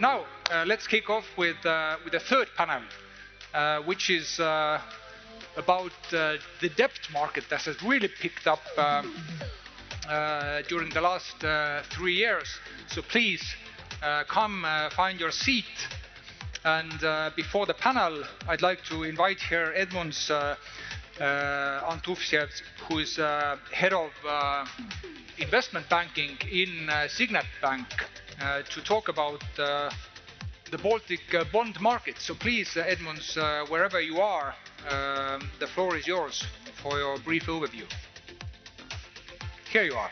Now, let's kick off with the third panel, which is about the debt market that has really picked up during the last 3 years. So please come find your seat. And before the panel, I'd like to invite here Edmunds Antufjevs, who is head of investment banking in Signet Bank, to talk about the Baltic bond market. So please, Edmunds, wherever you are, the floor is yours for your brief overview. Here you are.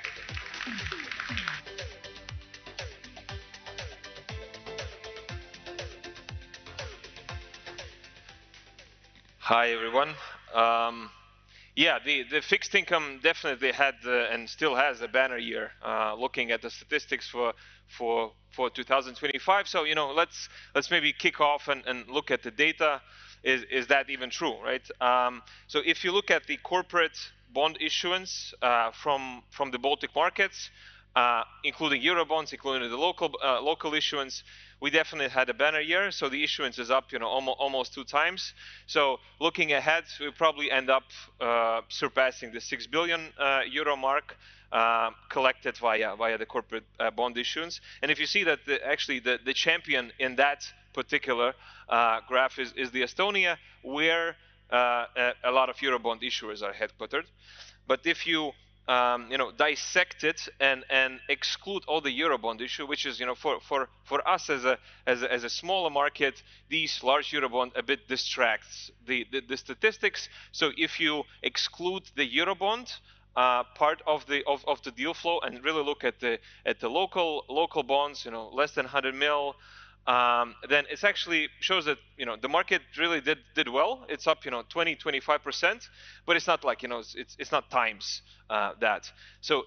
Hi, everyone. Yeah, the fixed income definitely had and still has a banner year. Looking at the statistics for 2025, so let's maybe kick off and look at the data. Is that even true, right? So if you look at the corporate bond issuance from the Baltic markets, including Eurobonds, including the local issuance, we definitely had a banner year. So the issuance is up, almost 2 times. So looking ahead, we'll probably end up surpassing the 6 billion euro mark collected via the corporate bond issuance. And if you see that actually the champion in that particular graph is the Estonia, where a lot of Eurobond issuers are headquartered. But if you dissect it and exclude all the Eurobond issue, which is for us as a smaller market, these large Eurobond a bit distracts the statistics. So if you exclude the Eurobond part of the deal flow and really look at the local bonds, less than 100 mil, then it actually shows that the market really did well. It's up 20-25%, but it's not like it's not times that. So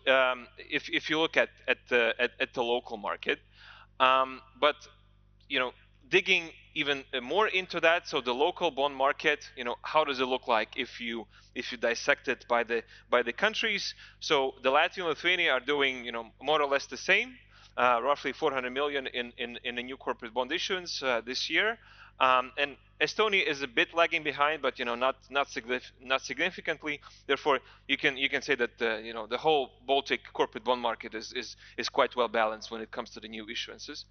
if you look at the local market, but digging even more into that, so the local bond market, how does it look like if you dissect it by the countries? So the Latvia and Lithuania are doing more or less the same. Roughly 400 million in the new corporate bond issuance this year, and Estonia is a bit lagging behind, but not significantly. Therefore, you can say that the whole Baltic corporate bond market is quite well balanced when it comes to the new issuances.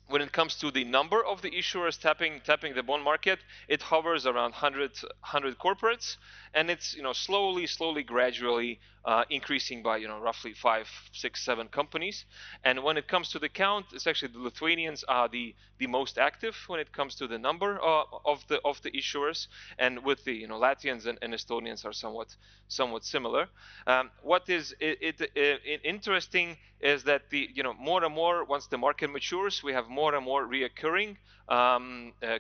When it comes to the number of the issuers tapping the bond market, it hovers around 100 corporates, and it's slowly, gradually increasing by roughly 5, 6, 7 companies. And when it comes to the count, it's actually the Lithuanians are the most active when it comes to the number of the issuers, and with the Latvians and Estonians are somewhat similar. What is interesting is that the more and more, once the market matures, we have more and more reoccurring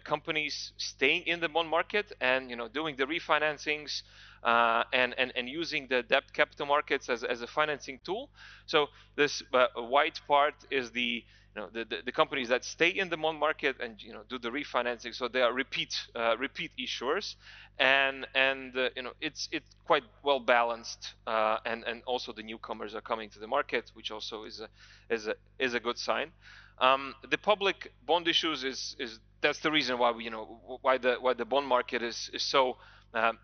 companies staying in the bond market and doing the refinancings and using the debt capital markets as a financing tool. So this white part is the companies that stay in the bond market and do the refinancing. So they are repeat issuers, and it's quite well balanced, and also the newcomers are coming to the market, which also is a good sign. The public bond issues is that's the reason why why the bond market is so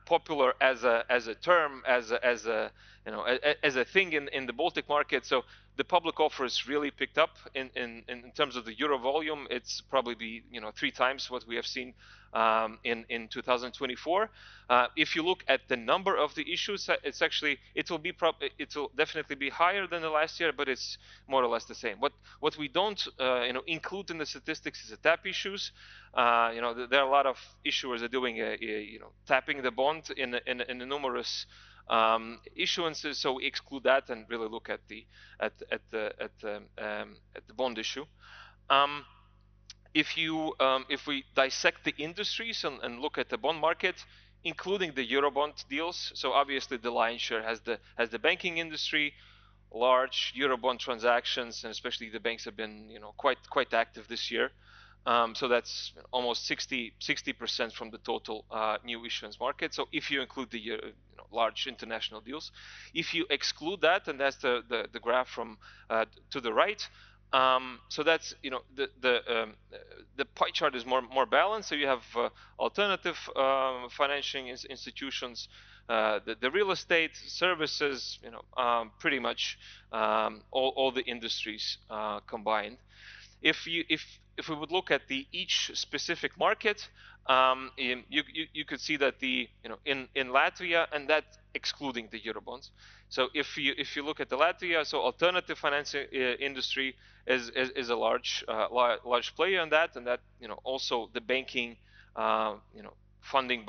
popular as a term, as a thing in the Baltic market. So the public offers really picked up in terms of the euro volume. It's probably be 3 times what we have seen in 2024. If you look at the number of the issues, it's actually it will definitely be higher than the last year, but it's more or less the same. What we don't include in the statistics is the tap issues. There are a lot of issuers are doing tapping the bond in the numerous issuances, so we exclude that and really look at the bond issue. If we dissect the industries and look at the bond market, including the Eurobond deals, so obviously the lion's share has the banking industry, large Eurobond transactions, and especially the banks have been quite active this year. So that's almost 60% from the total new issuance market. So if you include the large international deals, if you exclude that, and that's the graph from to the right, So that's, you know, the pie chart is more balanced. So you have alternative financing institutions, the real estate, services, you know, pretty much all the industries combined. If we would look at each specific market, you could see that in Latvia, and that excluding the Eurobonds. So if you look at the Latvia, so alternative financing industry is a large player in that, and that, you know, also the banking, you know, funding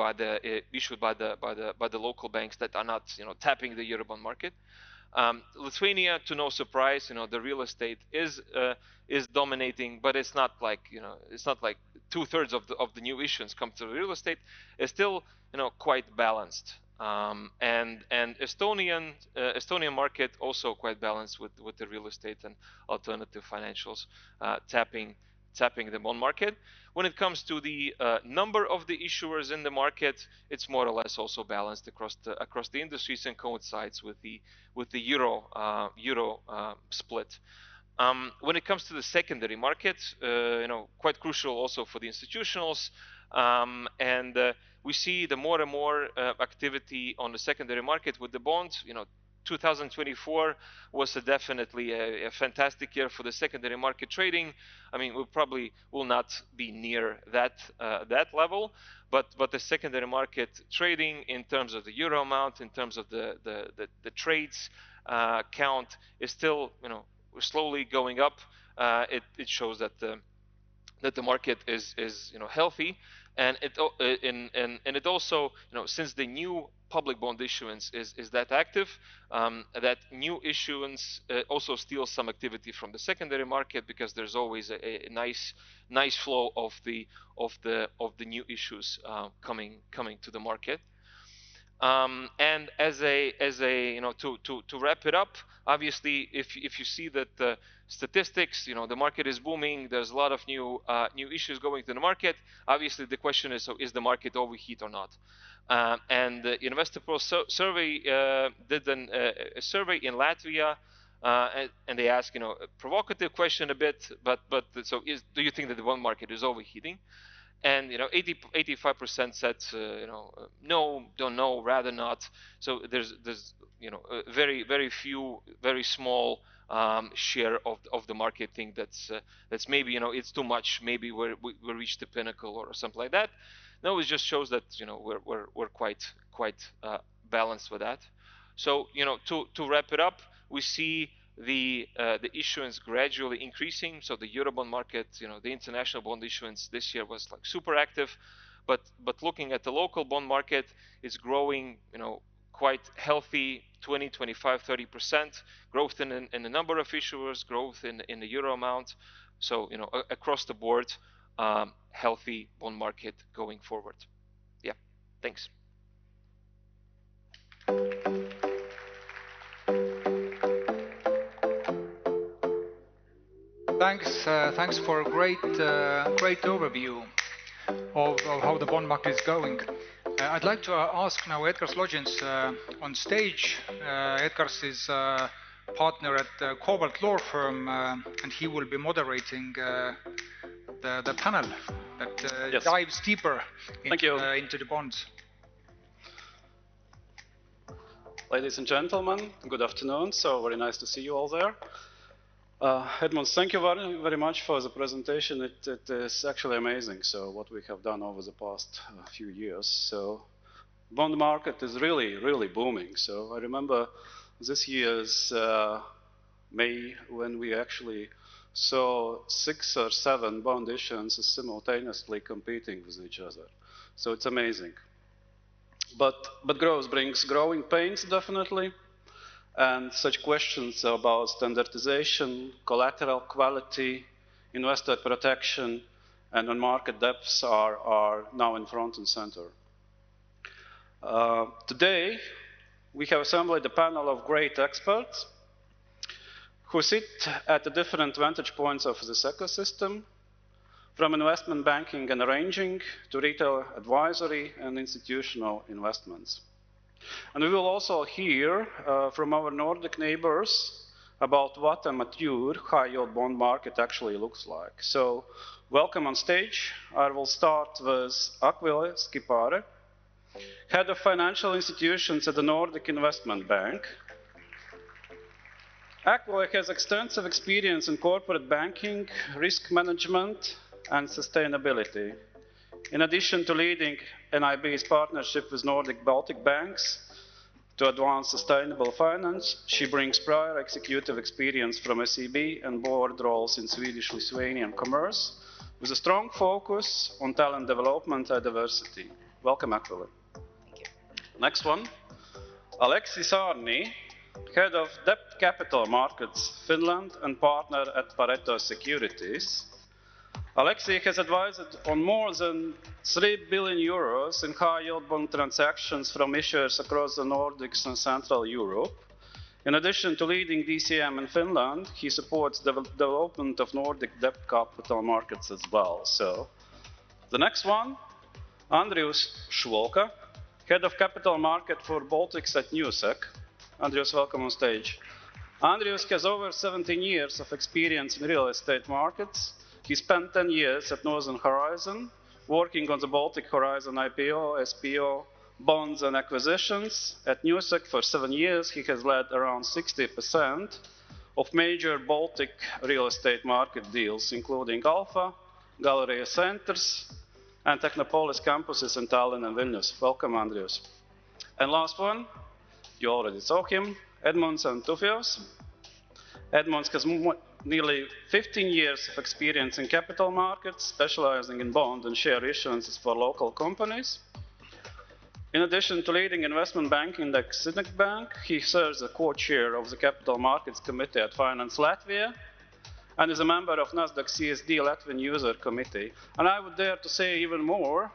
issued by the local banks that are not, you know, tapping the Eurobond market. Lithuania, to no surprise, you know, the real estate is dominating, but it's not like, you know, it's not like 2/3 of the new issuance come to the real estate. It's still, you know, quite balanced. And Estonian market also quite balanced with the real estate and alternative financials tapping the bond market. When it comes to the number of the issuers in the market, it's more or less also balanced across the industries and coincides with the euro split. When it comes to the secondary market, you know, quite crucial also for the institutionals, and we see the more and more activity on the secondary market with the bonds. You know, 2024 was definitely a fantastic year for the secondary market trading. I mean, we probably will not be near that level, but the secondary market trading in terms of the euro amount, in terms of the trades count, is still, you know, slowly going up. It shows that the market is, you know, healthy, and it also, you know, since the new public bond issuance is that active, that new issuance also steals some activity from the secondary market, because there's always a nice flow of the new issues coming to the market. And as a you know, to wrap it up, obviously, if you see that the statistics, you know, the market is booming, there's a lot of new issues going to the market. Obviously, the question is, so is the market overheat or not? And the Investor Pro survey did a survey in Latvia, and they asked, you know, a provocative question a bit, but so do you think that the bond market is overheating? And, you know, 85% said, you know, no, don't know, rather not. So there's you know, a very few, very small share of the market think that's maybe, you know, it's too much, maybe we reached the pinnacle or something like that. No, it just shows that, you know, we're quite balanced with that. So, you know, to wrap it up, we see the issuance gradually increasing. So the Eurobond market, you know, the international bond issuance this year was like super active, but looking at the local bond market, it's growing, you know, quite healthy, 20, 25, 30% growth in the number of issuers, growth in the euro amount. So, you know, across the board, healthy bond market going forward. Yeah, thanks. Thanks for a great overview of how the bond market is going. I'd like to ask now Edgars Lodziņš on stage. Edgars is partner at the COBALT law firm, and he will be moderating the panel that Yes. dives deeper into the bonds. Ladies and gentlemen, good afternoon. So very nice to see you all there. Edmunds, thank you very much for the presentation. It is actually amazing. So what we have done over the past few years. So bond market is really booming. So I remember this year's May, when we actually saw 6 or 7 bond issuances simultaneously competing with each other. So it's amazing. But growth brings growing pains, definitely. And such questions about standardization, collateral quality, investor protection, and on-market depths are now in front and center. Today, we have assembled a panel of great experts who sit at the different vantage points of this ecosystem, from investment banking and arranging to retail advisory and institutional investments. And we will also hear from our Nordic neighbors about what a mature high-yield bond market actually looks like. So, welcome on stage. I will start with Akvilė Skiparė, Head of Financial Institutions at the Nordic Investment Bank. Akvilė has extensive experience in corporate banking, risk management, and sustainability. In addition to leading NIB's partnership with Nordic Baltic banks to advance sustainable finance, she brings prior executive experience from SEB and board roles in Swedish-Lithuanian commerce, with a strong focus on talent development and diversity. Welcome, Akvilė. Thank you. Next one, Aleksi Saarni, Head of Debt Capital Markets, Finland, and partner at Pareto Securities. Aleksi has advised on more than 3 billion euros in high-yield bond transactions from issuers across the Nordics and Central Europe. In addition to leading DCM in Finland, he supports the development of Nordic debt capital markets as well. So, the next one, Andrius Švolka, Head of Capital Market for Baltics at Newsec. Andrius, welcome on stage. Andrius has over 17 years of experience in real estate markets. He spent 10 years at Northern Horizon, working on the Baltic Horizon IPO, SPO, bonds and acquisitions. At Newsec for 7 years, he has led around 60% of major Baltic real estate market deals, including Alpha, Galleria Centers, and Technopolis campuses in Tallinn and Vilnius. Welcome, Andrius. And last one, you already saw him, Edmunds Antufjevs. Edmunds has nearly 15 years of experience in capital markets, specializing in bond and share issuances for local companies. In addition to leading investment banking at Signet Bank, he serves as co-chair of the Capital Markets Committee at Finance Latvia and is a member of Nasdaq CSD Latvian User Committee. And I would dare to say even more.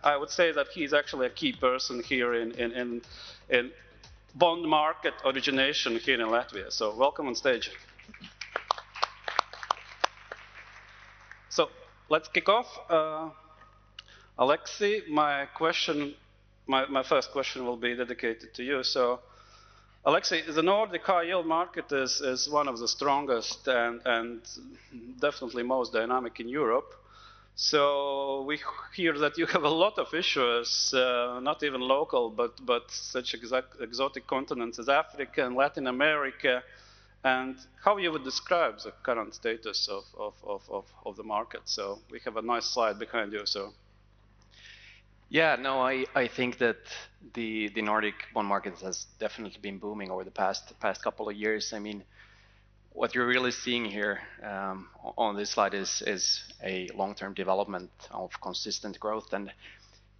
I would say that he is actually a key person here in bond market origination here in Latvia. So welcome on stage. So let's kick off. Aleksi, my first question will be dedicated to you. So Aleksi, the Nordic high yield market is one of the strongest and definitely most dynamic in Europe. So we hear that you have a lot of issuers, not even local, but such exotic continents as Africa and Latin America. And how you would describe the current status of the market? So we have a nice slide behind you. So. Yeah, no, I think that the Nordic bond market has definitely been booming over the past couple of years. I mean, what you're really seeing here on this slide is a long-term development of consistent growth. And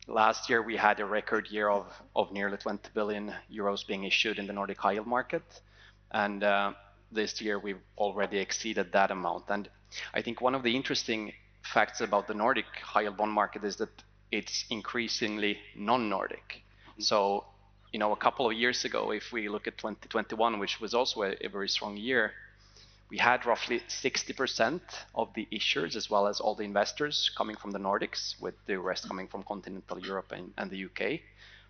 last year we had a record year of nearly 20 billion euros being issued in the Nordic high yield market. And this year we've already exceeded that amount. And I think one of the interesting facts about the Nordic high yield bond market is that it's increasingly non-Nordic. So, you know, a couple of years ago, if we look at 2021, which was also a very strong year, we had roughly 60% of the issuers as well as all the investors coming from the Nordics, with the rest coming from continental Europe and the UK.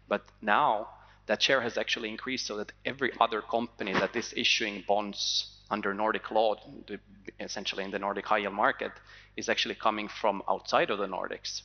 But now that share has actually increased so that every other company that is issuing bonds under Nordic law, essentially in the Nordic high yield market, is actually coming from outside of the Nordics.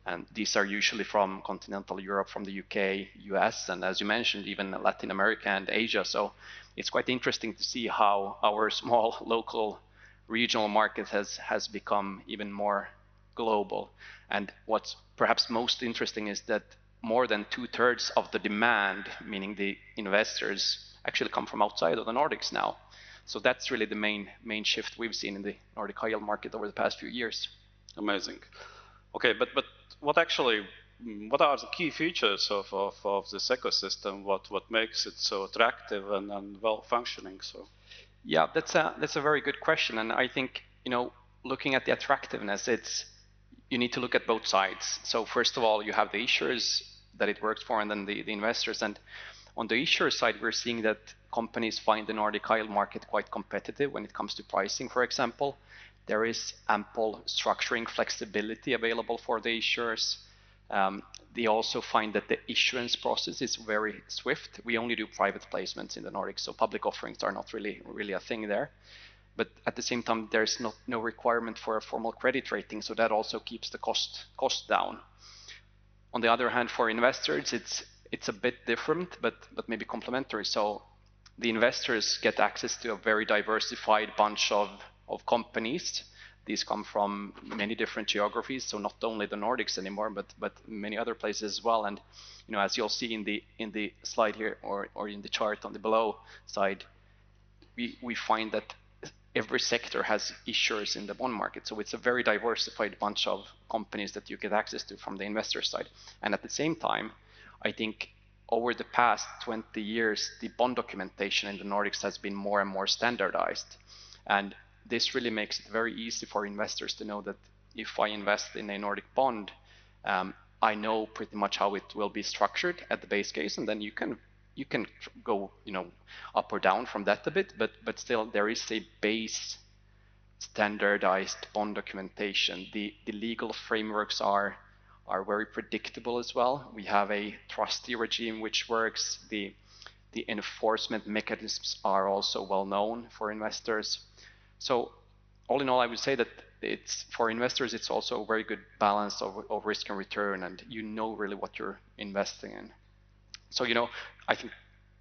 And these are usually from continental Europe, from the UK, US, and as you mentioned, even Latin America and Asia. So it's quite interesting to see how our small local regional market has become even more global. And what's perhaps most interesting is that more than 2/3 of the demand, meaning the investors, actually come from outside of the Nordics now. So that's really the main shift we've seen in the Nordic high yield market over the past few years. Amazing. Okay, but what are the key features of this ecosystem? What makes it so attractive and well functioning? So, yeah, that's a very good question, and I think, you know, looking at the attractiveness, you need to look at both sides. So first of all, you have the issuers that it works for, and then the investors. And on the issuer side, we're seeing that companies find the Nordic high yield market quite competitive when it comes to pricing, for example. There is ample structuring flexibility available for the issuers. they also find that the issuance process is very swift. We only do private placements in the Nordics, so public offerings are not really a thing there. But at the same time, there's no requirement for a formal credit rating, so that also keeps the cost down. On the other hand, for investors, it's a bit different, but maybe complementary. So the investors get access to a very diversified bunch of companies. These come from many different geographies, so not only the Nordics anymore, but many other places as well. And as you'll see in the slide here, or in the chart on the below side, we find that every sector has issuers in the bond market. So it's a very diversified bunch of companies that you get access to from the investor side. And at the same time, I think over the past 20 years, the bond documentation in the Nordics has been more and more standardized. And this really makes it very easy for investors to know that if I invest in a Nordic bond, I know pretty much how it will be structured at the base case, and then you can go up or down from that a bit, but still there is a base standardized bond documentation. The legal frameworks are very predictable as well. We have a trustee regime which works. The enforcement mechanisms are also well known for investors. So all in all, I would say that for investors, it's also a very good balance of risk and return, and really what you're investing in. So I think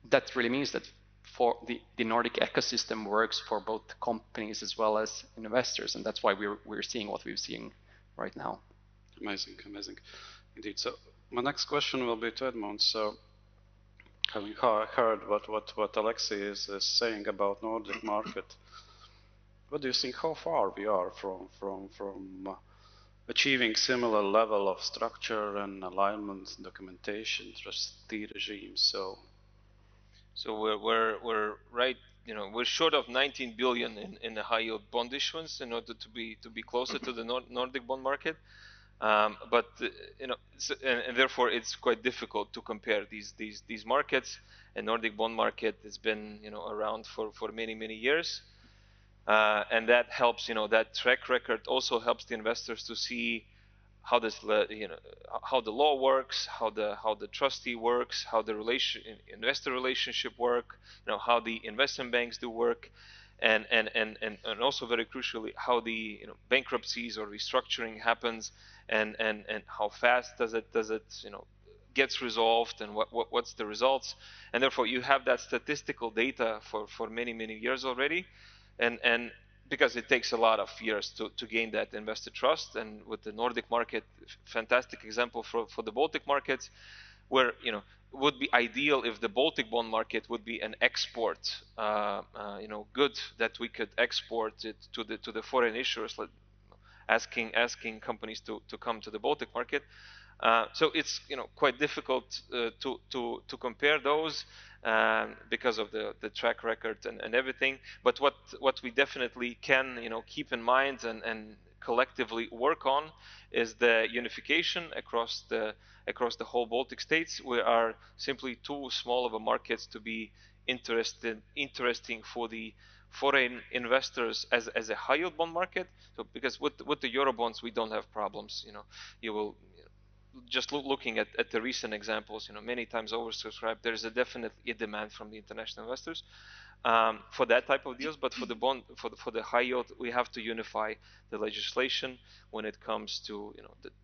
that really means that for the Nordic ecosystem works for both companies as well as investors, and that's why we're seeing what we're seeing right now. Amazing, amazing, indeed. So my next question will be to Edmunds. So having heard what Aleksi is saying about Nordic market, what do you think? How far we are from achieving similar level of structure and alignment, documentation, trustee regime? So we're right. We're short of 19 billion in the high yield bond issuance in order to be closer to the Nordic bond market. But and therefore it's quite difficult to compare these markets. And Nordic bond market has been around for many years, and that helps. That track record also helps the investors to see how how the law works, how the trustee works, how the investor relationship work, how the investment banks do work, and also very crucially how the bankruptcies or restructuring happens, and how fast does it gets resolved, and what's the results. And therefore you have that statistical data for many years already, and because it takes a lot of years to gain that investor trust. And with the Nordic market, fantastic example for the Baltic markets, where would be ideal if the Baltic bond market would be an export good that we could export it to the foreign issuers, asking companies to come to the Baltic market. So it's quite difficult to compare those because of the track record and everything. But what we definitely can keep in mind and collectively work on is the unification across the whole Baltic states. We are simply too small of a markets to be interesting for the foreign investors as a high yield bond market. So because with the Eurobonds we don't have problems. You will just looking at the recent examples, many times oversubscribed. There's definitely a demand from the international investors for that type of deals. But for the bond, for the high yield, we have to unify the legislation when it comes to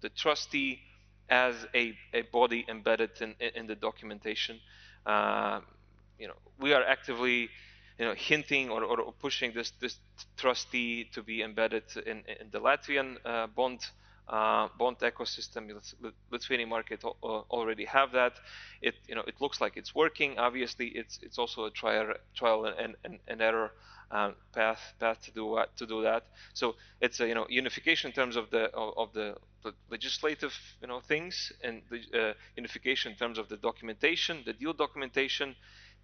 the trustee as a body embedded in the documentation. We are actively hinting or pushing this trustee to be embedded in the Latvian bond ecosystem. Lithuanian market already have that. It looks like it's working. Obviously, it's also a trial and error path to do that. So it's a unification in terms of the legislative things, and the unification in terms of the documentation, the deal documentation.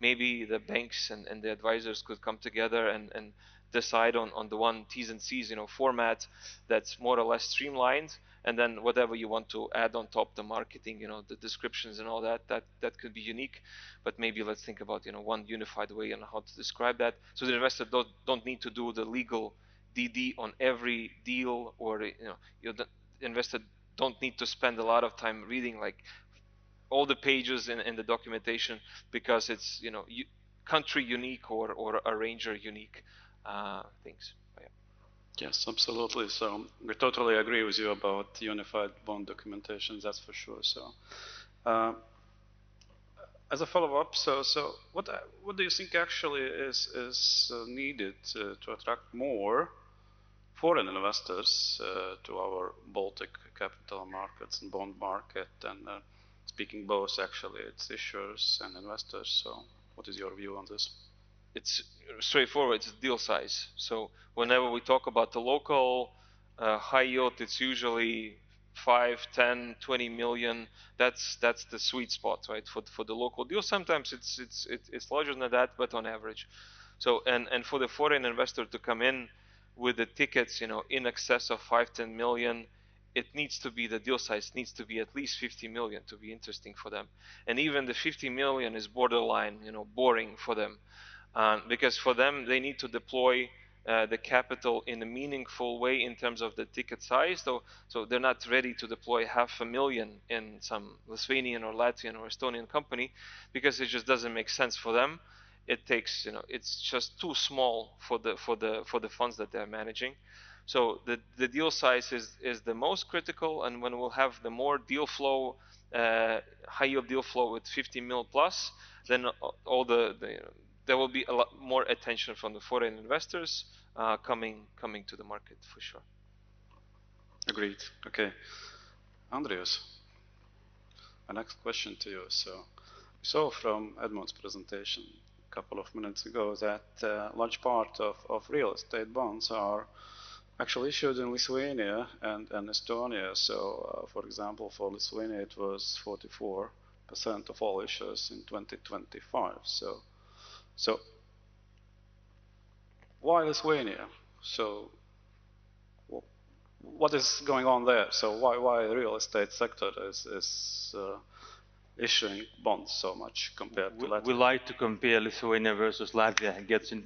Maybe the banks and the advisors could come together and decide on the one T's and C's format that's more or less streamlined, and then whatever you want to add on top, the marketing, the descriptions and all that could be unique. But maybe let's think about one unified way on how to describe that, so the investor don't need to do the legal DD on every deal, or the investor don't need to spend a lot of time reading like all the pages in the documentation, because it's, you know, country unique or arranger unique things. Yeah. Yes, absolutely. So we totally agree with you about unified bond documentation, that's for sure. So as a follow-up, so what do you think actually is needed to attract more foreign investors to our Baltic capital markets and bond market, and speaking both actually, it's issuers and investors. So what is your view on this? It's straightforward, it's deal size. So whenever we talk about the local high yield, it's usually 5, 10, 20 million. That's the sweet spot, right? For the local deal. Sometimes it's larger than that, but on average. So and for the foreign investor to come in with the tickets, you know, in excess of 5, 10 million, it needs to be, the deal size needs to be at least 50 million to be interesting for them. And even the 50 million is borderline, you know, boring for them. Because for them, they need to deploy the capital in a meaningful way in terms of the ticket size. So they're not ready to deploy 500,000 in some Lithuanian or Latvian or Estonian company, because it just doesn't make sense for them. It takes, you know, it's just too small for the funds that they're managing. So the deal size is the most critical, and when we'll have the more deal flow, high yield deal flow with 50 mil plus, then all there will be a lot more attention from the foreign investors coming to the market for sure. Agreed. Okay, Andrius, my next question to you. So we saw from Edmund's presentation a couple of minutes ago that a large part of real estate bonds are actually issued in Lithuania and Estonia. So for example, for Lithuania, it was 44% of all issues in 2025. So why Lithuania? So what is going on there? So why the real estate sector is issuing bonds so much compared to Latvia? We like to compare Lithuania versus Latvia.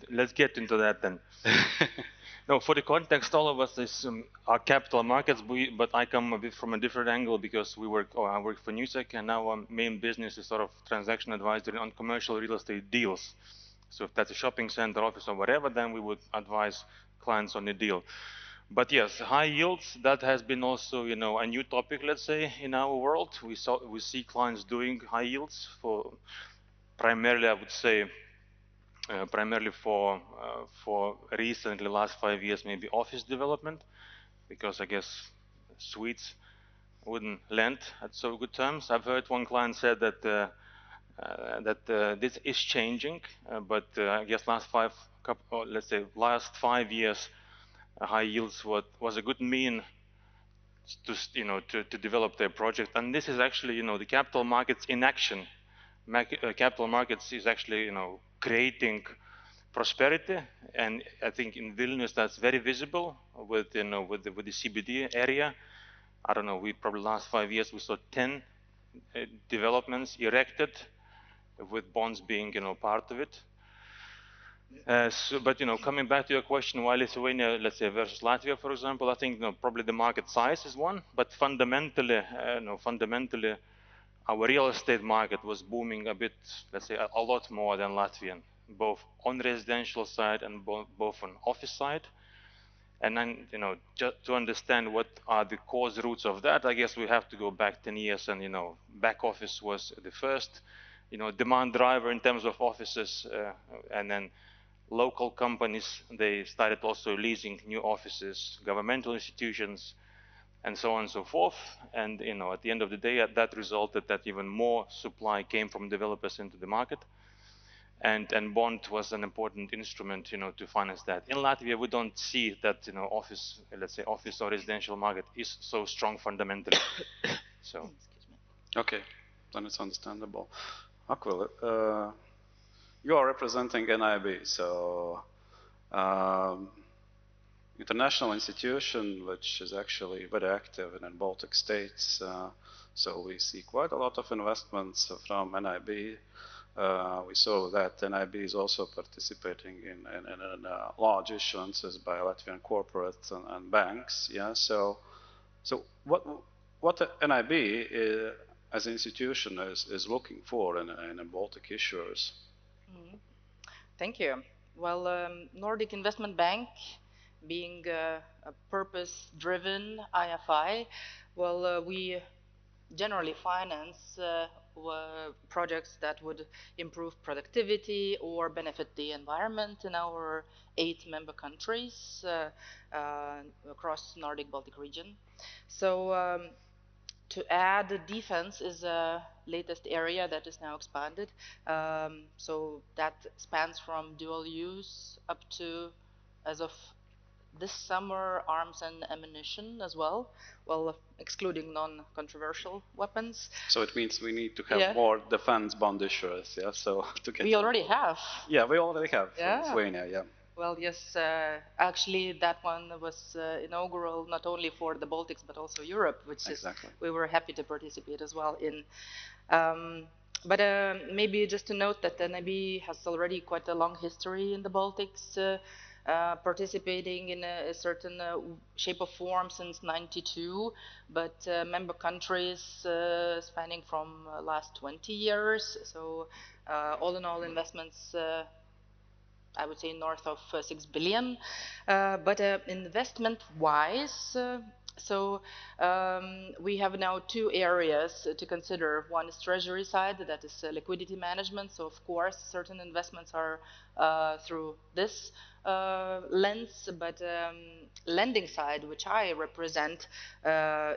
Let's get into that then. No, for the context, all of us are capital markets, but I come a bit from a different angle, because I work for Newsec, and now our main business is sort of transaction advisory on commercial real estate deals. So if that's a shopping center, office, or whatever, then we would advise clients on the deal. But yes, high yields, that has been also, you know, a new topic, let's say, in our world. We see clients doing high yields for primarily, I would say, primarily for recently, last 5 years, maybe office development, because I guess Swedes wouldn't lend at so good terms. I've heard one client said that this is changing, but I guess last 5 years, high yields was a good mean to develop their project. And this is actually, you know, the capital markets in action. Capital markets is actually, you know, creating prosperity, and I think in Vilnius that's very visible with, you know, with the CBD area. I don't know, we probably last 5 years we saw 10 developments erected, with bonds being, you know, part of it. But, you know, coming back to your question, why Lithuania, let's say, versus Latvia, for example, I think, you know, probably the market size is one, but fundamentally, our real estate market was booming a bit, let's say, a lot more than Latvian, both on residential side and both on office side. And then, you know, just to understand what are the cause roots of that, I guess we have to go back 10 years, and, you know, back office was the first, you know, demand driver in terms of offices, and then local companies, they started also leasing new offices, governmental institutions, and so on and so forth. And, you know, at the end of the day, that resulted that even more supply came from developers into the market. And bond was an important instrument, you know, to finance that. In Latvia, we don't see that, you know, office, let's say, office or residential market is so strong fundamentally. So. Okay, then it's understandable. Akvilė, you are representing NIB, so international institution which is actually very active in the Baltic states. So we see quite a lot of investments from NIB. We saw that NIB is also participating in large issuances by Latvian corporates and banks. Yeah. So what NIB as an institution is looking for in Baltic issuers? Thank you. Well, Nordic Investment Bank, being a purpose-driven IFI, well, we generally finance projects that would improve productivity or benefit the environment in our 8 member countries across Nordic Baltic region. So to add, defense is a latest area that is now expanded. So that spans from dual use up to, as of this summer, arms and ammunition as well, well, excluding non-controversial weapons. So it means we need to have more defense bond issuers, yeah? So to get we already have. Yeah, we already have Yeah. Lithuania, yeah. Well, yes, actually that one was inaugural not only for the Baltics but also Europe, which exactly. is we were happy to participate as well in. But maybe just to note that NIB has already quite a long history in the Baltics, participating in a certain shape or form since '92, but member countries spanning from last 20 years. So all in all, investments I would say north of 6 billion, but investment-wise, so we have now 2 areas to consider. One is treasury side, that is liquidity management. So of course, certain investments are through this lens, but lending side, which I represent,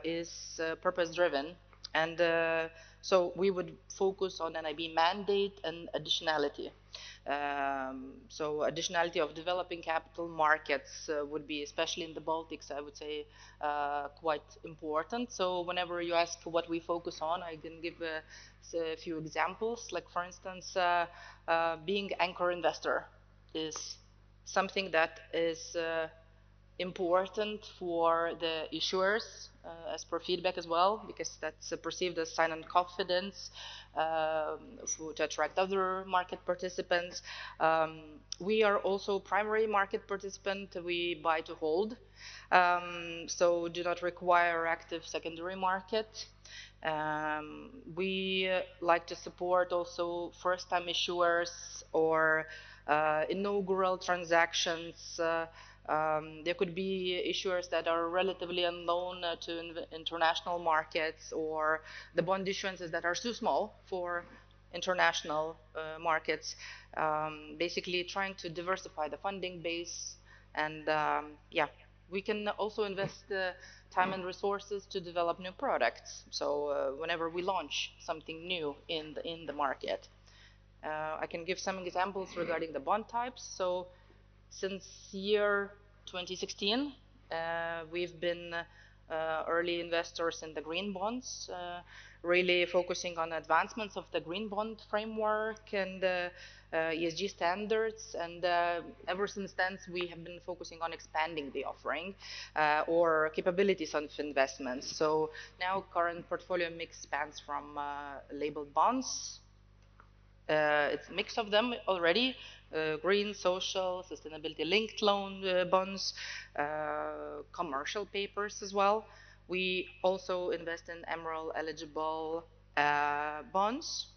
is purpose-driven, and so we would focus on NIB mandate and additionality. So additionality of developing capital markets would be, especially in the Baltics, I would say, quite important. So whenever you ask what we focus on, I can give a few examples. Like for instance, being anchor investor is something that is important for the issuers, as per feedback as well, because that's perceived as sign on confidence to attract other market participants. We are also primary market participant. We buy to hold, so do not require active secondary market. We like to support also first-time issuers or inaugural transactions. There could be issuers that are relatively unknown to international markets, or the bond issuances that are too small for international markets. Basically trying to diversify the funding base, and yeah, we can also invest time and resources to develop new products. So whenever we launch something new in the market, I can give some examples regarding the bond types. So since year 2016, we've been early investors in the green bonds, really focusing on advancements of the green bond framework and ESG standards. And ever since then, we have been focusing on expanding the offering or capabilities of investments. So now current portfolio mix spans from labeled bonds. It's a mix of them already. Green, social, sustainability-linked loan bonds, commercial papers as well. We also invest in MREL-eligible bonds.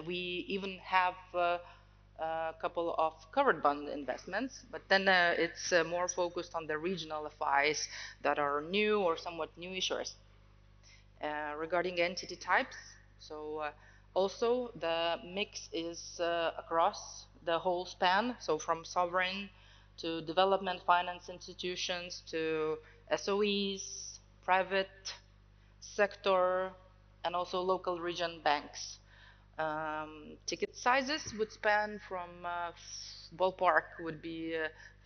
We even have a couple of covered bond investments, but then it's more focused on the regional FIs that are new or somewhat new issuers. Regarding entity types, so also the mix is across the whole span, so from sovereign to development finance institutions to SOEs, private sector, and also local region banks. Ticket sizes would span from ballpark would be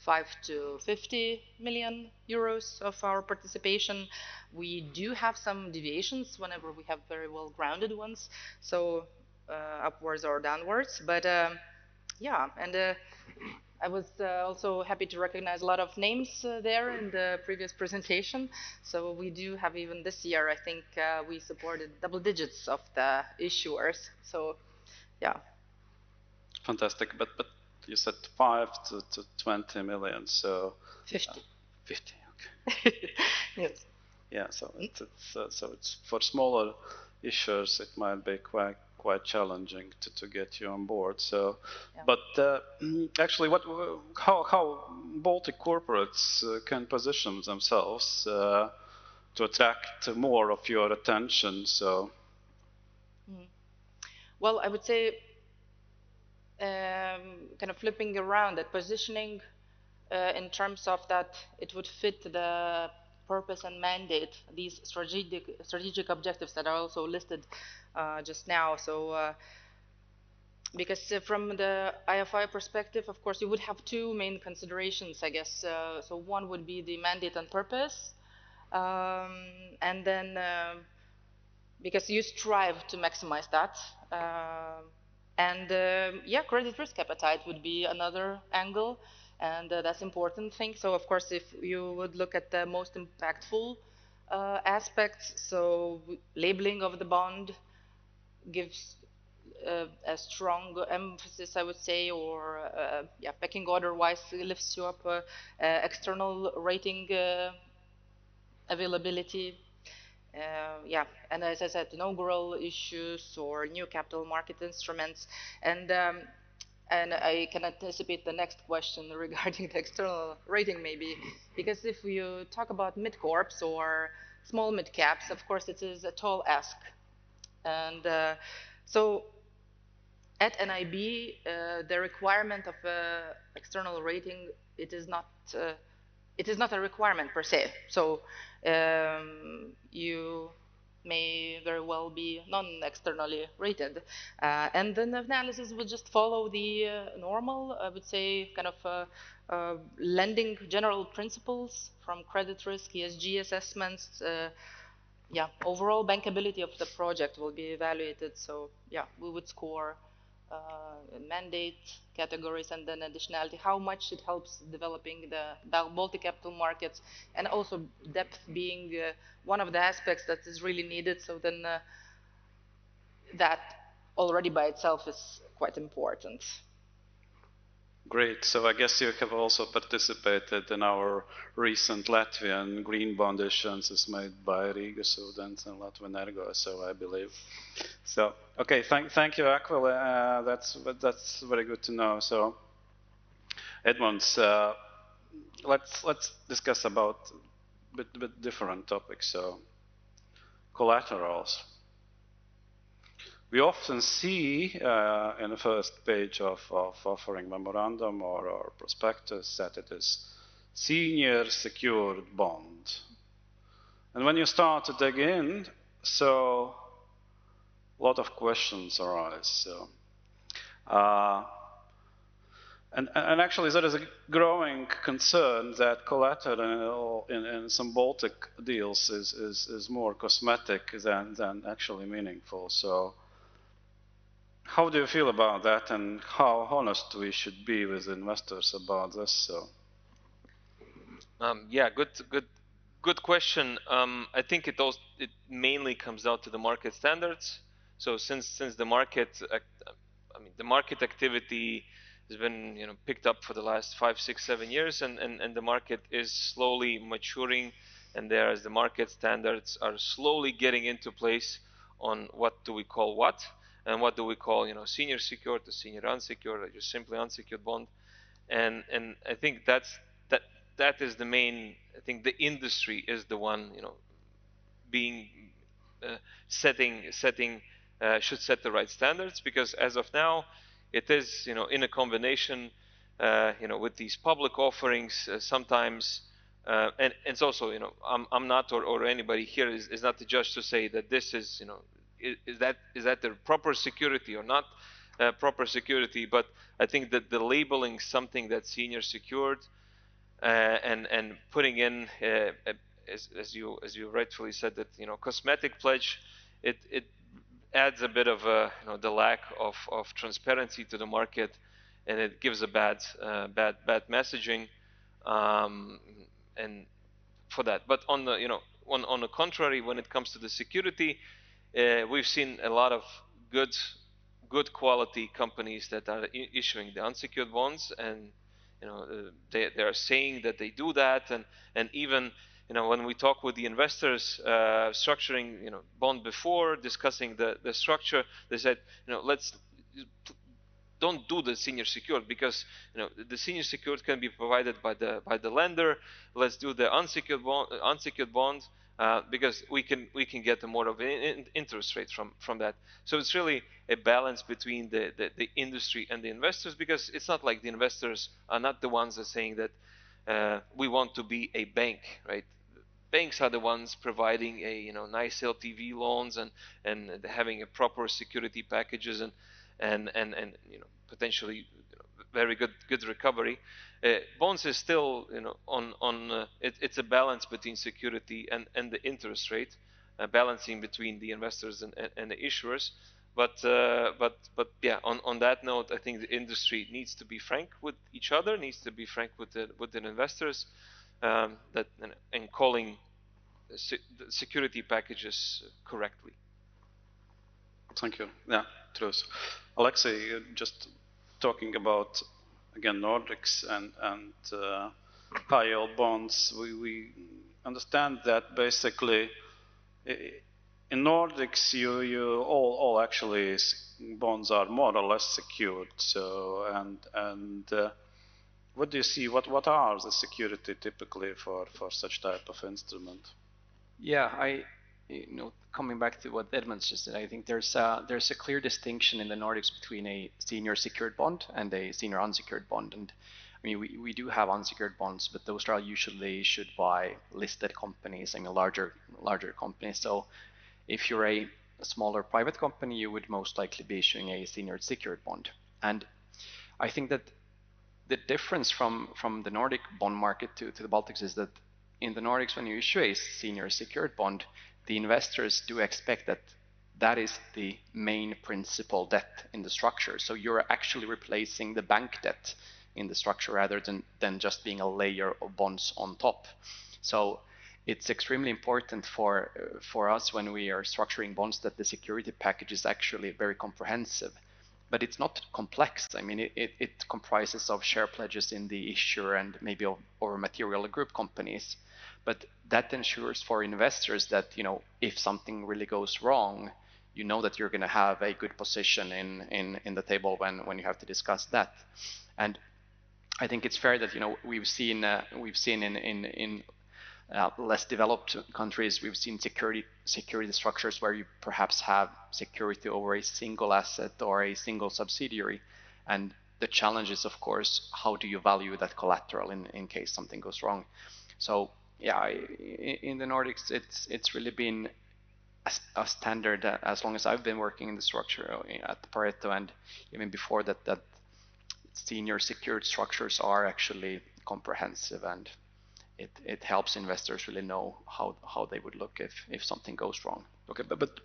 5 to 50 million euros of our participation. We do have some deviations whenever we have very well grounded ones, so upwards or downwards, but yeah, and I was also happy to recognize a lot of names there in the previous presentation. So we do have, even this year, I think we supported double digits of the issuers. So yeah. Fantastic, but you said 5 to 20 million, so 50. 50, okay. Yes. Yeah, so it's for smaller issuers, it might be quite challenging to get you on board. So, yeah. But actually, how Baltic corporates can position themselves to attract more of your attention? So, well, I would say kind of flipping around that positioning in terms of that it would fit the purpose and mandate, these strategic objectives that are also listed just now. So because from the IFI perspective, of course, you would have two main considerations, I guess. So one would be the mandate and purpose, and then because you strive to maximize that, and yeah, credit risk appetite would be another angle. And that's important thing. So of course, if you would look at the most impactful aspects, so labeling of the bond gives a strong emphasis, I would say, or yeah, pecking order-wise lifts you up. External rating availability, yeah, and as I said, inaugural issues or new capital market instruments, and I can anticipate the next question regarding the external rating maybe, because if you talk about mid-corps or small mid-caps, of course it is a tall ask. And so at NIB, the requirement of external rating, it is not a requirement per se. So you may very well be non-externally rated. And then the analysis would just follow the normal, I would say, kind of lending general principles from credit risk, ESG assessments. Yeah, overall bankability of the project will be evaluated. So yeah, we would score mandate categories and then additionality, how much it helps developing the Baltic capital markets, and also depth being one of the aspects that is really needed. So then that already by itself is quite important. Great. So I guess you have also participated in our recent Latvian green bond issuances made by Rīgas ūdens and Latvenergo, so I believe. So, okay, thank you, Akvilė. That's very good to know. So, Edmunds, let's discuss about a bit different topics. So, collaterals. We often see in the first page of offering memorandum or prospectus that it is senior secured bond. And when you start to dig in, so a lot of questions arise. So, and actually there is a growing concern that collateral in some Baltic deals is more cosmetic than actually meaningful. So, how do you feel about that, and how honest we should be with investors about this? So, yeah, good question. I think it mainly comes down to the market standards. So since the market, I mean, the market activity has been picked up for the last 5, 6, 7 years, and the market is slowly maturing, and thereas the market standards are slowly getting into place on what do we call what. And what do we call, senior secured to senior unsecured, or just simply unsecured bond, and I think that is the main. I think the industry is the one, being should set the right standards, because as of now, it is in a combination, with these public offerings sometimes, and it's also I'm not or anybody here is not the judge to say that this is is that the proper security or not proper security, but I think that the labeling something that's senior secured and putting in as you rightfully said that cosmetic pledge, it adds a bit of the lack of transparency to the market, and it gives a bad messaging and for that. But on the on the contrary, when it comes to the security, we've seen a lot of good quality companies that are issuing the unsecured bonds, and they are saying that they do that, and even when we talk with the investors, structuring, bond before, discussing the structure, they said, don't do the senior secured, because the senior secured can be provided by the lender. Let's do the unsecured bond, because we can get more of an interest rate from that. So it's really a balance between the industry and the investors, because it's not like the investors are not the ones that are saying that we want to be a bank, right? Banks are the ones providing a nice LTV loans and having a proper security packages and potentially very good recovery. Bonds is still it's a balance between security and the interest rate, balancing between the investors and the issuers. But yeah, on that note, I think the industry needs to be frank with each other, needs to be frank with the investors, and calling the security packages correctly. Thank you. Yeah, true. Aleksi, just talking about again Nordics and high yield bonds, we understand that basically in Nordics you all actually bonds are more or less secured. So and what do you see? What are the security typically for such type of instrument? Yeah, coming back to what Edmunds just said, I think there's a clear distinction in the Nordics between a senior secured bond and a senior unsecured bond. And I mean, we do have unsecured bonds, but those are usually issued by listed companies, I mean, larger companies. So if you're a smaller private company, you would most likely be issuing a senior secured bond. And I think that the difference from the Nordic bond market to the Baltics is that in the Nordics, when you issue a senior secured bond, the investors do expect that that is the main principal debt in the structure. So you're actually replacing the bank debt in the structure rather than just being a layer of bonds on top. So it's extremely important for us when we are structuring bonds that the security package is actually very comprehensive. But it's not complex. I mean, it comprises of share pledges in the issuer and maybe over material group companies. But that ensures for investors that, if something really goes wrong, that you're going to have a good position in the table when you have to discuss that. And I think it's fair that, we've seen in less developed countries, we've seen security structures where you perhaps have security over a single asset or a single subsidiary. And the challenge is, of course, how do you value that collateral in case something goes wrong? So yeah, in the Nordics, it's really been a standard as long as I've been working in the structure at Pareto, and even before that senior secured structures are actually comprehensive, and it helps investors really know how they would look if something goes wrong. Okay, but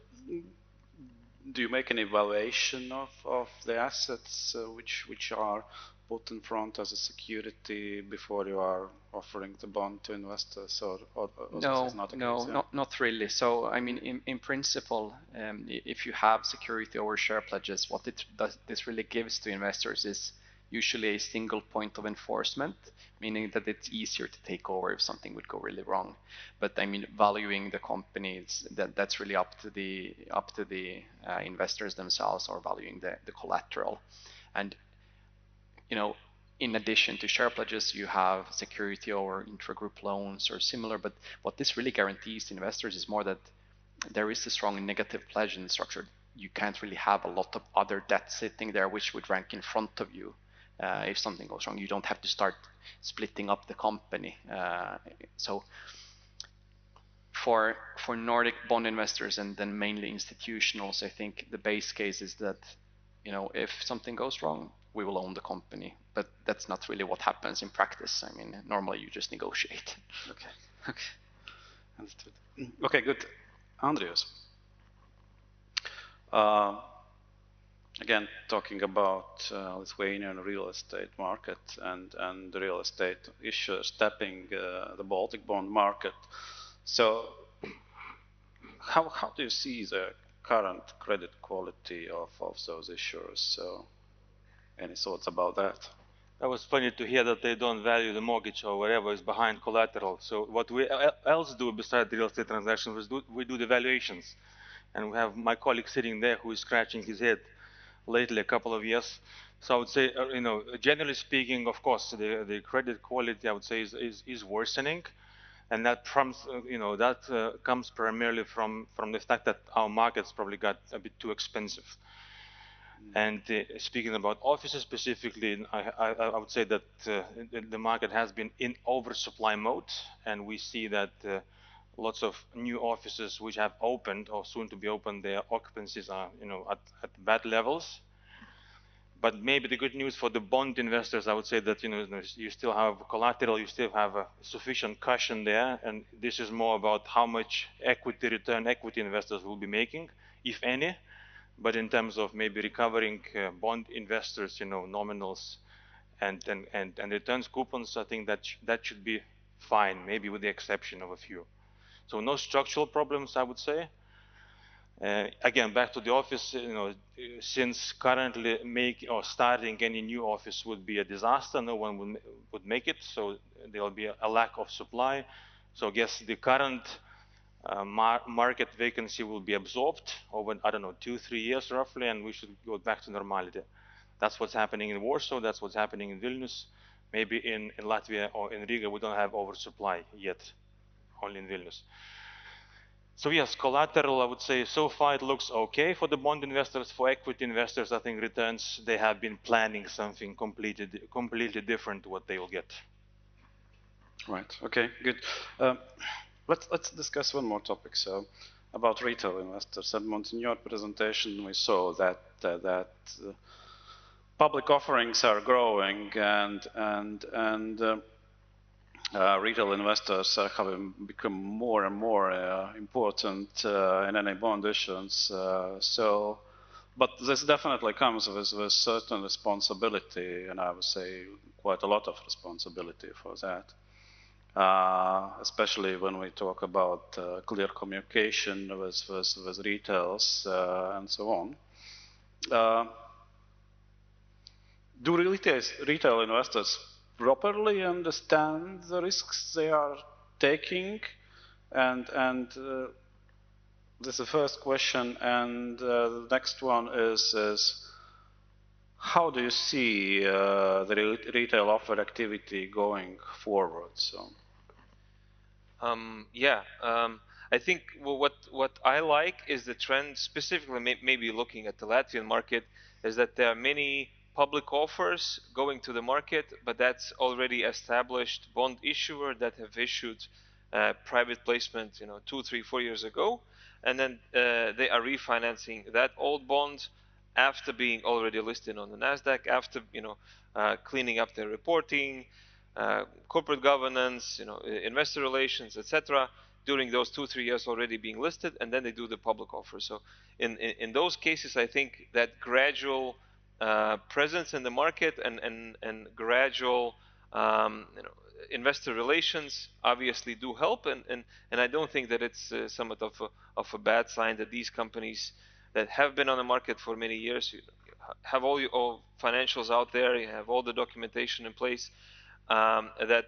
do you make an evaluation of the assets which are put in front as a security before you are offering the bond to investors, or no, this is not the no, case? Yeah? not really. So I mean, in principle, if you have security over share pledges, what this really gives to investors is usually a single point of enforcement, meaning that it's easier to take over if something would go really wrong. But I mean, valuing the companies, that's really up to the investors themselves, or valuing the collateral. And in addition to share pledges, you have security over intragroup loans or similar. But what this really guarantees to investors is more that there is a strong negative pledge in the structure. You can't really have a lot of other debt sitting there which would rank in front of you. If something goes wrong, you don't have to start splitting up the company. So for Nordic bond investors, and then mainly institutionals, I think the base case is that if something goes wrong, we will own the company. But that's not really what happens in practice. I mean, normally you just negotiate. Okay, understood. Okay, good. Andrius. Again, talking about Lithuanian real estate market and the real estate issuers tapping the Baltic bond market. So how do you see the current credit quality of those issuers? So any thoughts about that? That was funny to hear that they don't value the mortgage or whatever is behind collateral. So what we else do besides real estate transactions is we do the valuations. And we have my colleague sitting there who is scratching his head lately a couple of years. So I would say, generally speaking, of course, the credit quality, I would say, is worsening. And that comes primarily from the fact that our markets probably got a bit too expensive. And speaking about offices specifically, I would say that the market has been in oversupply mode, and we see that lots of new offices which have opened or soon to be opened, their occupancies are at bad levels. But maybe the good news for the bond investors, I would say that you still have collateral, you still have a sufficient cushion there, and this is more about how much return equity investors will be making, if any. But in terms of maybe recovering bond investors, nominals and returns coupons, I think that should be fine, maybe with the exception of a few. So no structural problems, I would say. Again, back to the office, since currently starting any new office would be a disaster, no one would make it, so there will be a lack of supply. So I guess the current market vacancy will be absorbed over, I don't know, 2-3 years roughly, and we should go back to normality. That's what's happening in Warsaw, that's what's happening in Vilnius. Maybe in Latvia or in Riga we don't have oversupply yet, only in Vilnius. So yes, collateral, I would say so far it looks okay for the bond investors. For equity investors, I think returns, they have been planning something completely different to what they will get. Right, okay, good. Let's discuss one more topic. So, about retail investors. Edmunds, in your presentation, we saw that public offerings are growing, and retail investors have become more and more important in any bond issuance. But this definitely comes with certain responsibility, and I would say quite a lot of responsibility for that. Especially when we talk about clear communication with retails and so on. Do retail investors properly understand the risks they are taking? And this is the first question. And the next one is how do you see the retail offer activity going forward? So. I think what I like is the trend, specifically maybe looking at the Latvian market, is that there are many public offers going to the market, but that's already established bond issuer that have issued private placement 2, 3, 4 years ago, and then they are refinancing that old bond after being already listed on the Nasdaq, after cleaning up their reporting, corporate governance, investor relations, etc. During those 2-3 years already being listed, and then they do the public offer. So in those cases, I think that gradual presence in the market and gradual investor relations obviously do help, and I don't think that it's somewhat of a bad sign that these companies that have been on the market for many years, you have all your financials out there, you have all the documentation in place, that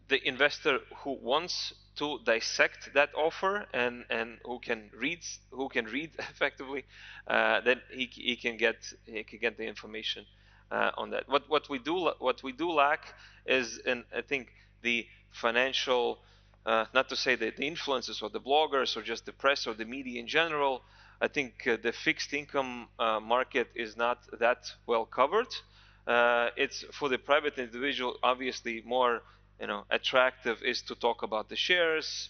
the investor who wants to dissect that offer and who can read effectively, then he can get the information on that. What we do lack is, and I think the financial, not to say that the influencers or the bloggers or just the press or the media in general, I think the fixed income market is not that well covered. It's for the private individual, obviously more attractive is to talk about the shares,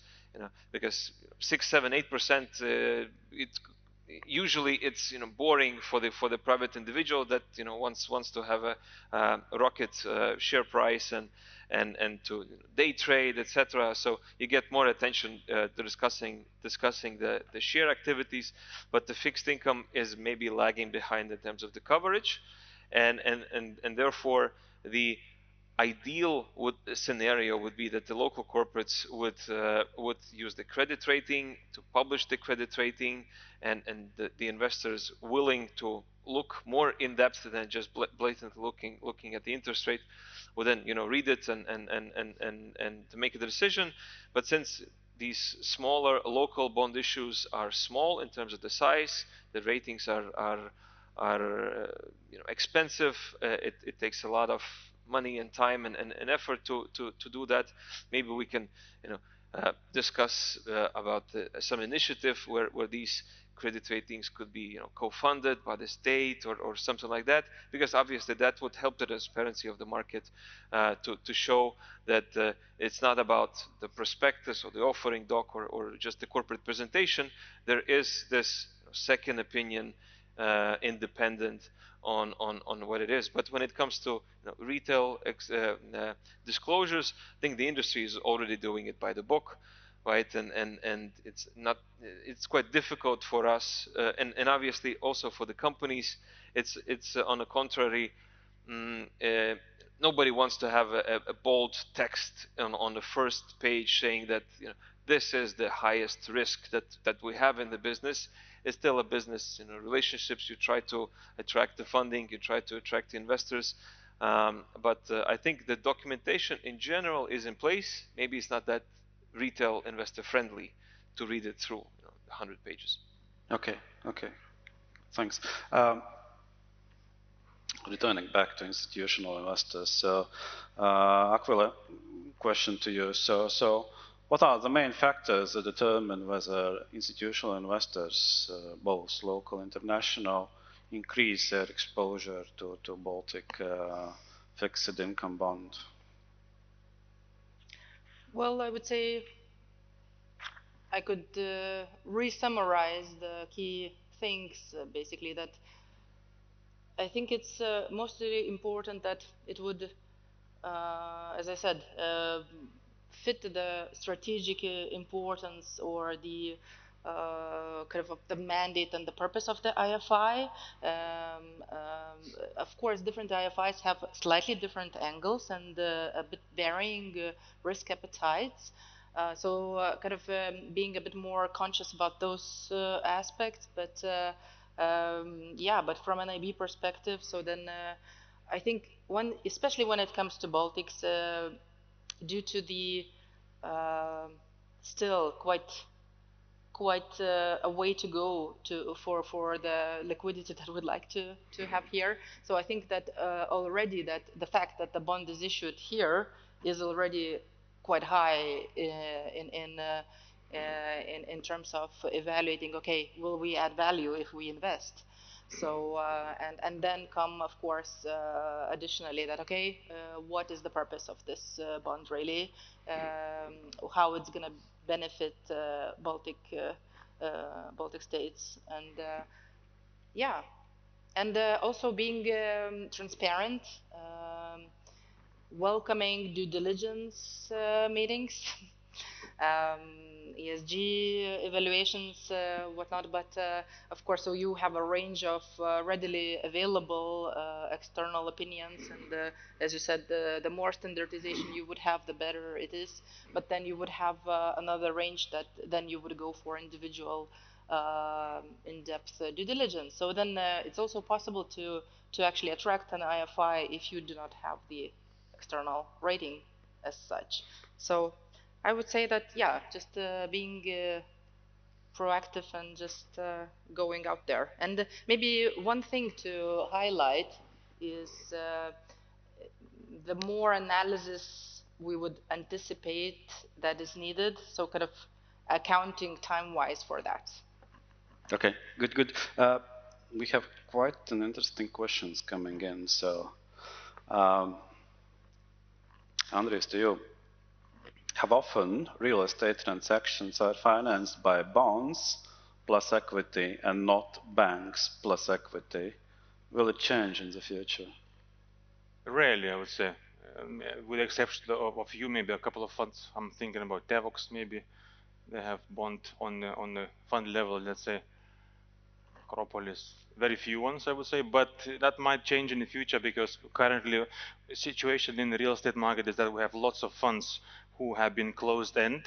because 6, 7, 8%. Usually it's boring for the private individual that wants to have a rocket share price and to day trade, etc. So you get more attention to discussing the share activities, but the fixed income is maybe lagging behind in terms of the coverage, and therefore the ideal scenario would be that the local corporates would use the credit rating to publish the credit rating, and the investors willing to look more in depth than just blatantly looking at the interest rate would then read it and to make a decision. But since these smaller local bond issues are small in terms of the size, the ratings are expensive. It takes a lot of money and time and effort to do that. Maybe we can discuss about some initiative where these credit ratings could be co-funded by the state or something like that, because obviously that would help the transparency of the market to show that it's not about the prospectus or the offering doc or just the corporate presentation. There is this second opinion, independent on what it is. But when it comes to retail disclosures, I think the industry is already doing it by the book, right? And it's quite difficult for us, and obviously also for the companies. It's on the contrary. Nobody wants to have a bold text on the first page saying that this is the highest risk that we have in the business. It's still a business, relationships. You try to attract the funding, you try to attract the investors. But I think the documentation in general is in place. Maybe it's not that retail investor friendly to read it through 100 pages. Okay, thanks. Returning back to institutional investors, so Akvilė, question to you. So what are the main factors that determine whether institutional investors, both local and international, increase their exposure to Baltic fixed income bond? Well, I would say I could re-summarize the key things, basically, that I think it's mostly important that it would, as I said, fit the strategic importance or the kind of the mandate and the purpose of the IFI. Of course, different IFIs have slightly different angles and a bit varying risk appetites. So kind of being a bit more conscious about those aspects. But yeah, but from an IB perspective, so then I think especially when it comes to Baltics, due to the still quite a way to go for the liquidity that we'd like to have here. So I think that already that the fact that the bond is issued here is already quite high in terms of evaluating, okay, will we add value if we invest? So and then come, of course, additionally that, okay, what is the purpose of this bond really? How it's going to benefit Baltic states, and yeah, and also being transparent, welcoming due diligence meetings, ESG evaluations, whatnot. But of course, so you have a range of readily available external opinions, and as you said, the more standardization you would have, the better it is. But then you would have another range that then you would go for individual in-depth due diligence. So then it's also possible to actually attract an IFI if you do not have the external rating as such. So I would say that, yeah, just being proactive and just going out there. And maybe one thing to highlight is the more analysis we would anticipate that is needed, so kind of accounting time-wise for that. Okay, good. We have quite an interesting questions coming in. So, Andrius, to you. How often real estate transactions are financed by bonds plus equity and not banks plus equity? Will it change in the future? Rarely, I would say, with the exception of you, maybe a couple of funds. I'm thinking about Devox, maybe they have bond on the fund level. Let's say Acropolis, very few ones, I would say, but that might change in the future because currently the situation in the real estate market is that we have lots of funds who have been closed end,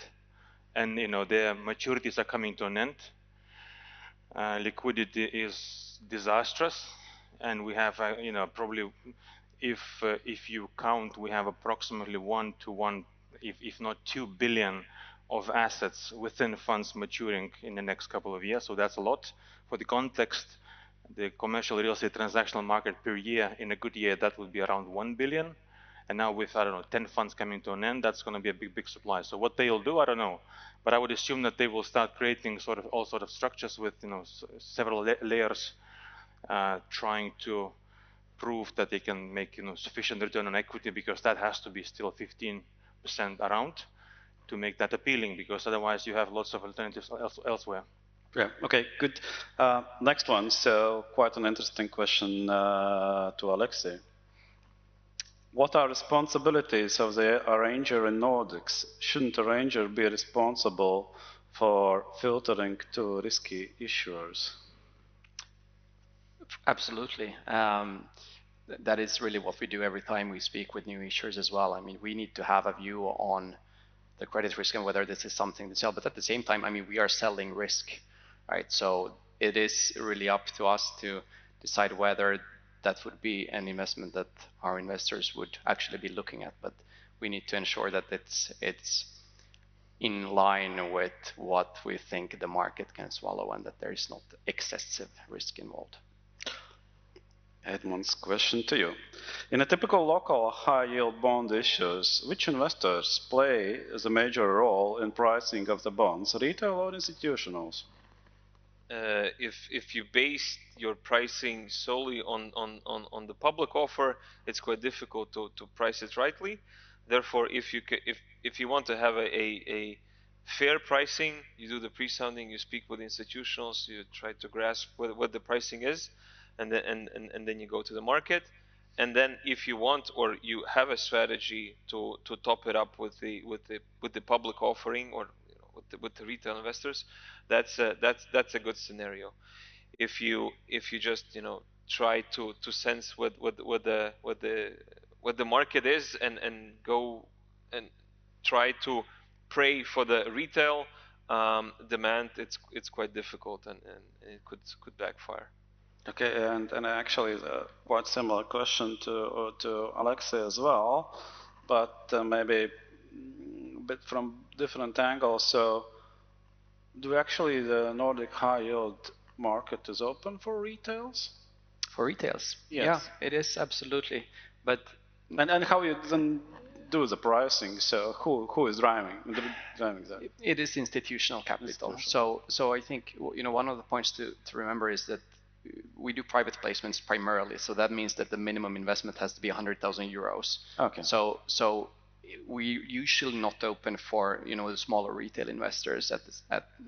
and their maturities are coming to an end. Liquidity is disastrous, and we have probably, if you count, we have approximately 1 to 1, if not 2 billion of assets within funds maturing in the next couple of years. So that's a lot. For the context, the commercial real estate transactional market per year, in a good year, that would be around 1 billion. And now with, I don't know, 10 funds coming to an end, that's going to be a big supply. So what they'll do, I don't know. But I would assume that they will start creating all sort of structures with, several layers, trying to prove that they can make, sufficient return on equity, because that has to be still 15% around to make that appealing, because otherwise you have lots of alternatives elsewhere. Yeah, okay, good. Next one, so quite an interesting question to Aleksi. What are responsibilities of the arranger in Nordics? Shouldn't arranger be responsible for filtering to risky issuers? Absolutely. That is really what we do every time we speak with new issuers as well. I mean, we need to have a view on the credit risk and whether this is something to sell. But at the same time, I mean, we are selling risk, right? So it is really up to us to decide whether that would be an investment that our investors would actually be looking at. But we need to ensure that it's in line with what we think the market can swallow and that there is not excessive risk involved. Edmunds, question to you. In a typical local high-yield bond issues, which investors play as a major role in pricing of the bonds, retail or institutionals? If you base your pricing solely on the public offer, it's quite difficult to price it rightly. Therefore, if you want to have a fair pricing, you do the pre-sounding, you speak with institutionals, you try to grasp what the pricing is, and then you go to the market. And then if you want, or you have a strategy to top it up with the public offering, or with the retail investors, that's a good scenario. If you just try to sense what the market is and go and try to pray for the retail demand, it's quite difficult, and it could backfire. Okay, and actually a quite similar question to Aleksi as well, but maybe a bit from different angles. So, do actually the Nordic high yield market is open for retails? For retails? Yes. Yeah, it is absolutely. But and how you then do the pricing? So who is driving that? It is institutional capital. So I think one of the points to remember is that we do private placements primarily. So that means that the minimum investment has to be 100,000 euros. Okay. So we usually not open for the smaller retail investors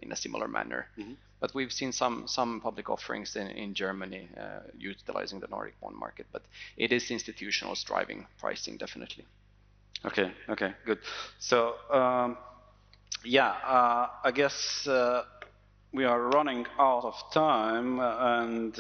in a similar manner. Mm-hmm. But we've seen some public offerings in Germany utilizing the Nordic bond market. But it is institutionals driving pricing, definitely. Okay, good. So I guess we are running out of time, and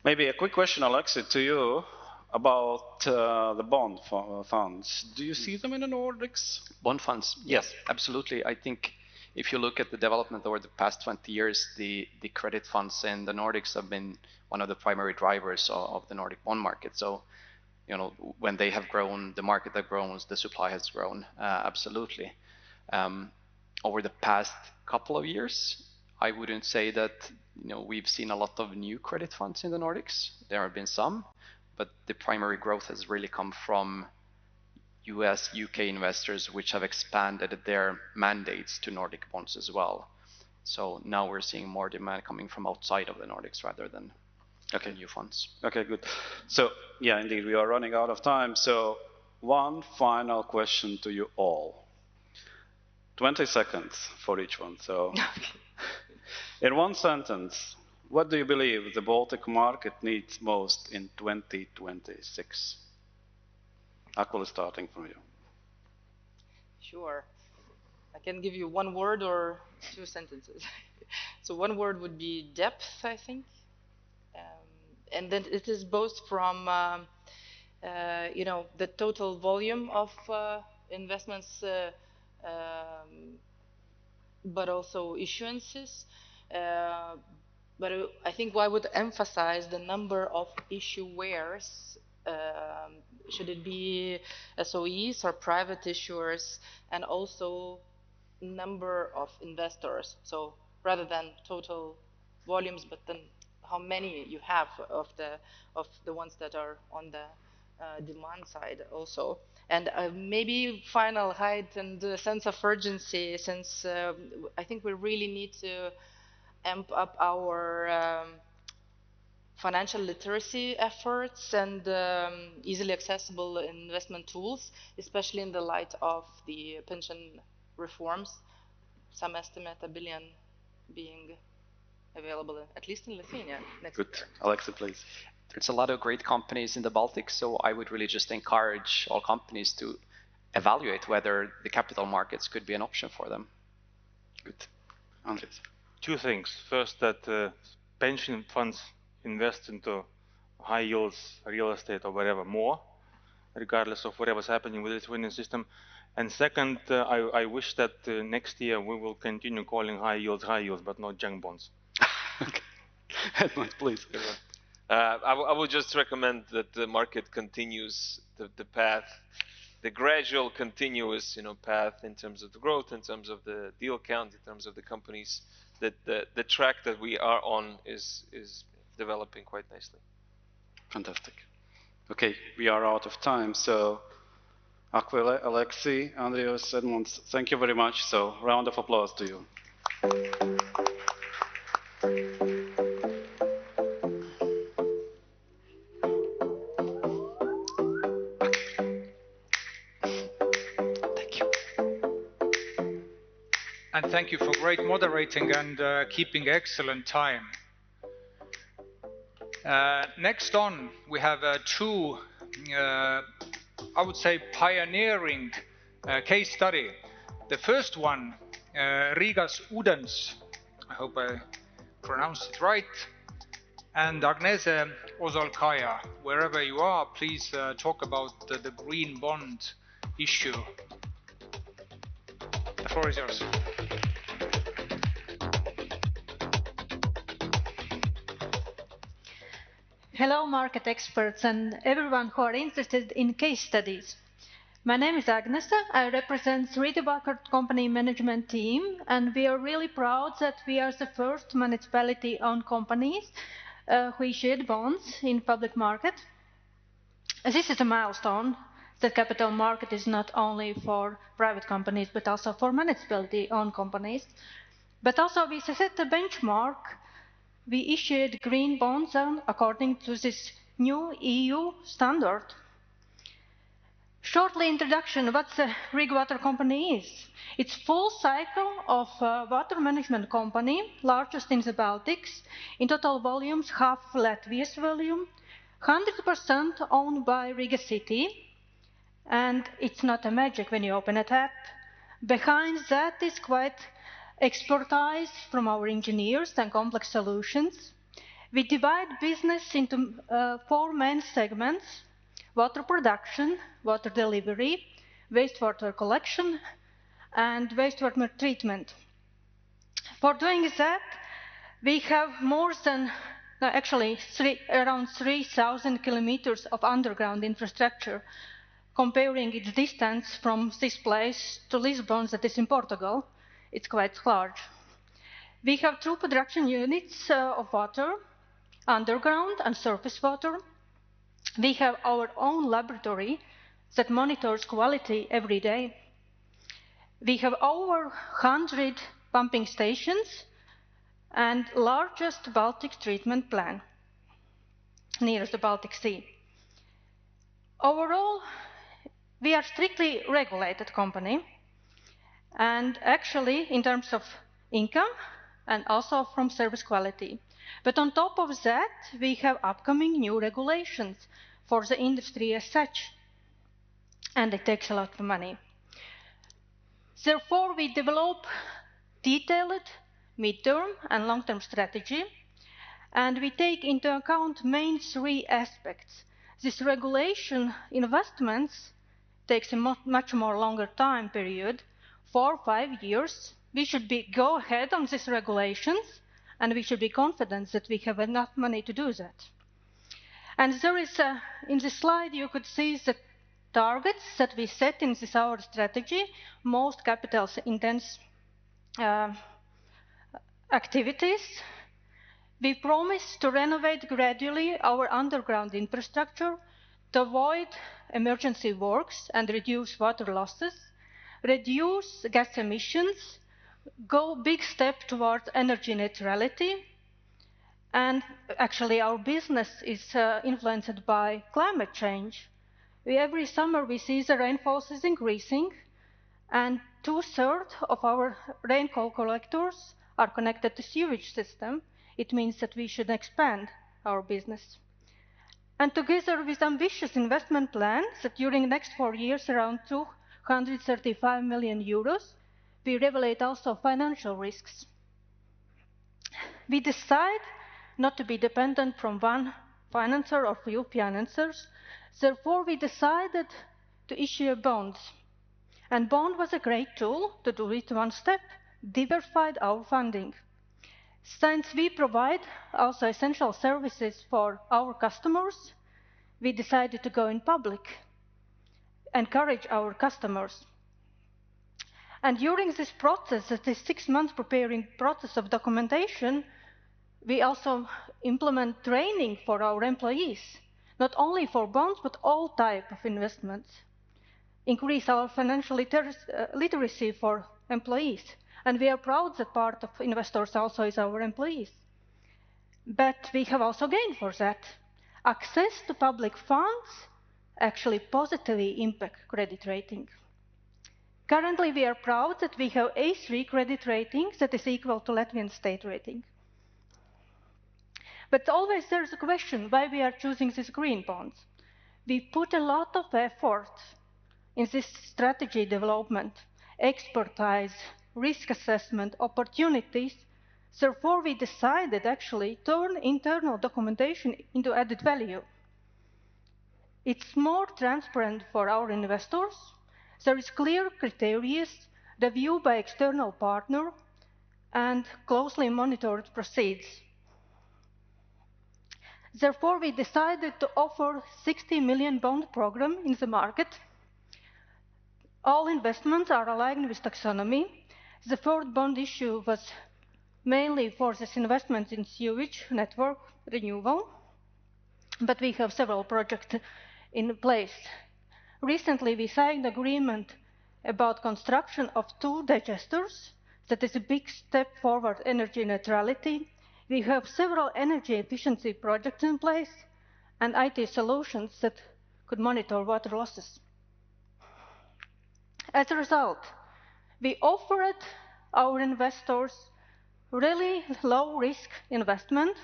maybe a quick question, Aleksi, to you about the bond funds. Do you see them in the Nordics? Bond funds, yes, absolutely. I think if you look at the development over the past 20 years, the credit funds in the Nordics have been one of the primary drivers of the Nordic bond market. So, when they have grown, the market has grown, the supply has grown, absolutely. Over the past couple of years, I wouldn't say that we've seen a lot of new credit funds in the Nordics. There have been some, but the primary growth has really come from US, UK investors, which have expanded their mandates to Nordic bonds as well. So now we're seeing more demand coming from outside of the Nordics rather than new funds. Okay, good. So yeah, indeed, we are running out of time. So one final question to you all. 20 seconds for each one. So in one sentence, what do you believe the Baltic market needs most in 2026? Akvilė, starting from you. Sure. I can give you one word or two sentences. So one word would be depth, I think. And then it is both from, the total volume of investments, but also issuances. But I think I would emphasize the number of issuers. Should it be SOEs or private issuers, and also number of investors. So rather than total volumes, but then how many you have of the ones that are on the demand side also. And maybe final heightened sense of urgency, since I think we really need to amp up our financial literacy efforts and easily accessible investment tools, especially in the light of the pension reforms. Some estimate 1 billion being available, at least in Lithuania next year. Good. Aleksi, please. There's a lot of great companies in the Baltics, so I would really just encourage all companies to evaluate whether the capital markets could be an option for them. Good. Andreas. Two things. First, that pension funds invest into high yields, real estate or whatever more, regardless of whatever's happening with the Lithuanian system. And second, I wish that next year we will continue calling high yields, but not junk bonds. Okay. Edmunds, please. I would just recommend that the market continues the path, the gradual, continuous, path in terms of the growth, in terms of the deal count, in terms of the companies. That the track that we are on is developing quite nicely. Fantastic. Okay, we are out of time. So, Akvilė, Aleksi, Andrius, Edmunds, thank you very much. So, round of applause to you. And thank you for great moderating and keeping excellent time. Next on, we have two, I would say, pioneering case study. The first one, Rīgas ūdens, I hope I pronounced it right, and Agnese Ozolkāja. Wherever you are, please talk about the green bond issue. The floor is yours. Hello, market experts and everyone who are interested in case studies. My name is Agnese. I represent Rīgas company management team, and we are really proud that we are the first municipality-owned companies who issued bonds in public market. This is a milestone. The capital market is not only for private companies, but also for municipality-owned companies. But also we set a benchmark. We issued green bonds according to this new EU standard. Shortly introduction, what the Riga Water Company is. It's full cycle of water management company, largest in the Baltics, in total volumes half Latvia's volume, 100% owned by Riga City, and it's not a magic when you open a tap. Behind that is quite expertise from our engineers and complex solutions. We divide business into 4 main segments: water production, water delivery, wastewater collection, and wastewater treatment. For doing that, we have more than, around 3,000 kilometers of underground infrastructure, comparing its distance from this place to Lisbon, that is in Portugal. It's quite large. We have 2 production units of water, underground and surface water. We have our own laboratory that monitors quality every day. We have over 100 pumping stations and largest Baltic treatment plant near the Baltic Sea. Overall, we are strictly regulated company. And actually, in terms of income and also from service quality. But on top of that, we have upcoming new regulations for the industry as such. And it takes a lot of money. Therefore, we develop detailed mid-term and long-term strategy, and we take into account main three aspects. This regulation investments takes a much more longer time period, 4 or 5 years. We should go ahead on these regulations, and we should be confident that we have enough money to do that. And there is, in this slide, you could see the targets that we set in this our strategy, most capital-intense activities. We promise to renovate gradually our underground infrastructure to avoid emergency works and reduce water losses, reduce gas emissions, go big step towards energy neutrality. And actually our business is influenced by climate change. Every summer we see the rainfall is increasing, and 2/3 of our rainfall collectors are connected to sewage system. It means that we should expand our business. And together with ambitious investment plans that during the next 4 years around 235 million euros, we regulate also financial risks. We decide not to be dependent from one financer or few financiers. Therefore, we decided to issue bonds. And bond was a great tool to do it one step, diversified our funding. Since we provide also essential services for our customers, we decided to go in public, encourage our customers. And during this process, this 6 months preparing process of documentation, we also implement training for our employees, not only for bonds, but all types of investments. Increase our financial literacy for employees. And we are proud that part of investors also is our employees. But we have also gained for that. Access to public funds actually positively impact credit rating. Currently, we are proud that we have A3 credit rating that is equal to Latvian state rating. But always there is a question why we are choosing these green bonds. We put a lot of effort in this strategy development, expertise, risk assessment, opportunities. Therefore, we decided actually to turn internal documentation into added value. It's more transparent for our investors. There is clear criteria, reviewed by external partner, and closely monitored proceeds. Therefore, we decided to offer 60 million bond program in the market. All investments are aligned with taxonomy. The third bond issue was mainly for this investment in sewage network renewal, but we have several projects in place. Recently, we signed an agreement about construction of 2 digesters. That is a big step forward energy neutrality. We have several energy efficiency projects in place and IT solutions that could monitor water losses. As a result, we offered our investors really low-risk investment,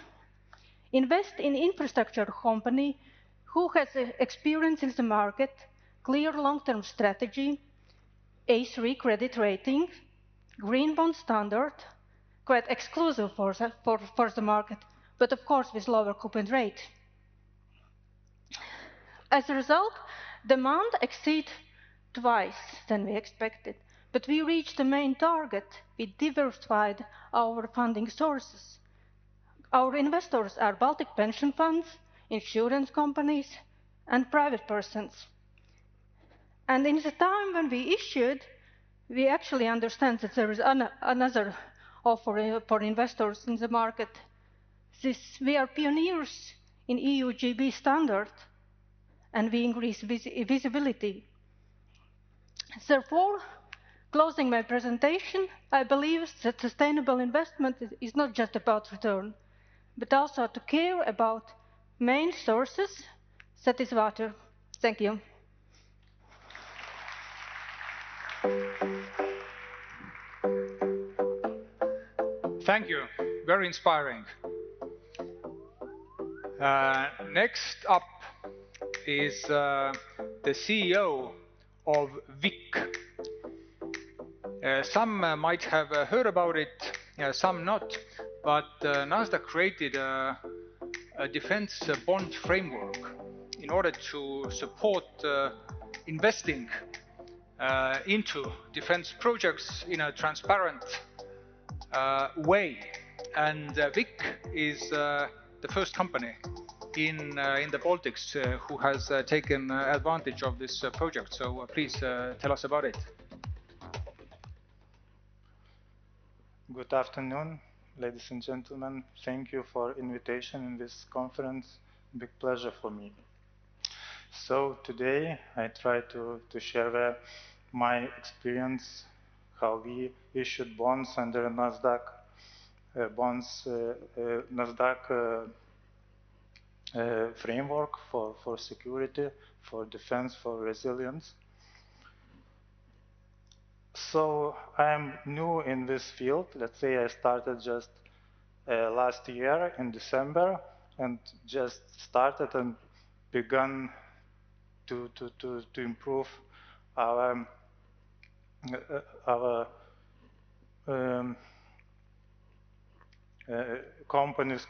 invest in infrastructure company who has experience in the market, clear long-term strategy, A3 credit rating, green bond standard, quite exclusive for the market, but of course with lower coupon rate. As a result, demand exceeded twice than we expected, but we reached the main target. We diversified our funding sources. Our investors are Baltic pension funds, insurance companies, and private persons. And in the time when we issued, we actually understand that there is another offer for investors in the market. We are pioneers in EU GB standard, and we increase visibility. Therefore, closing my presentation, I believe that sustainable investment is not just about return, but also to care about main sources, that is water. Thank you. Thank you. Very inspiring. Next up is the CEO of VIK. Some might have heard about it. some not. But Nasdaq created a defense bond framework in order to support investing into defense projects in a transparent way. And VIK is the first company in the Baltics who has taken advantage of this project. So please tell us about it. Good afternoon, ladies and gentlemen. Thank you for invitation in this conference. Big pleasure for me. So today I try to share my experience, how we issued bonds under Nasdaq framework for security, for defense, for resilience. So I'm new in this field. Let's say I started just last year in December and just started and begun to improve our companies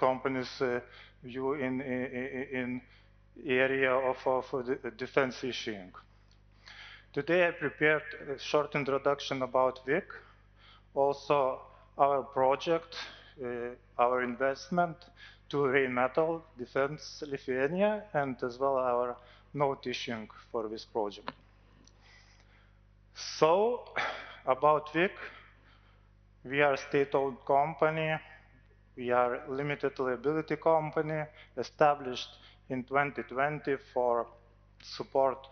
view in area of the defense issuing. Today I prepared a short introduction about VIK, also our project, our investment to Rheinmetall Defense Lithuania, and as well our note issuing for this project. So about VIK, we are a state-owned company. We are a limited liability company established in 2020 for support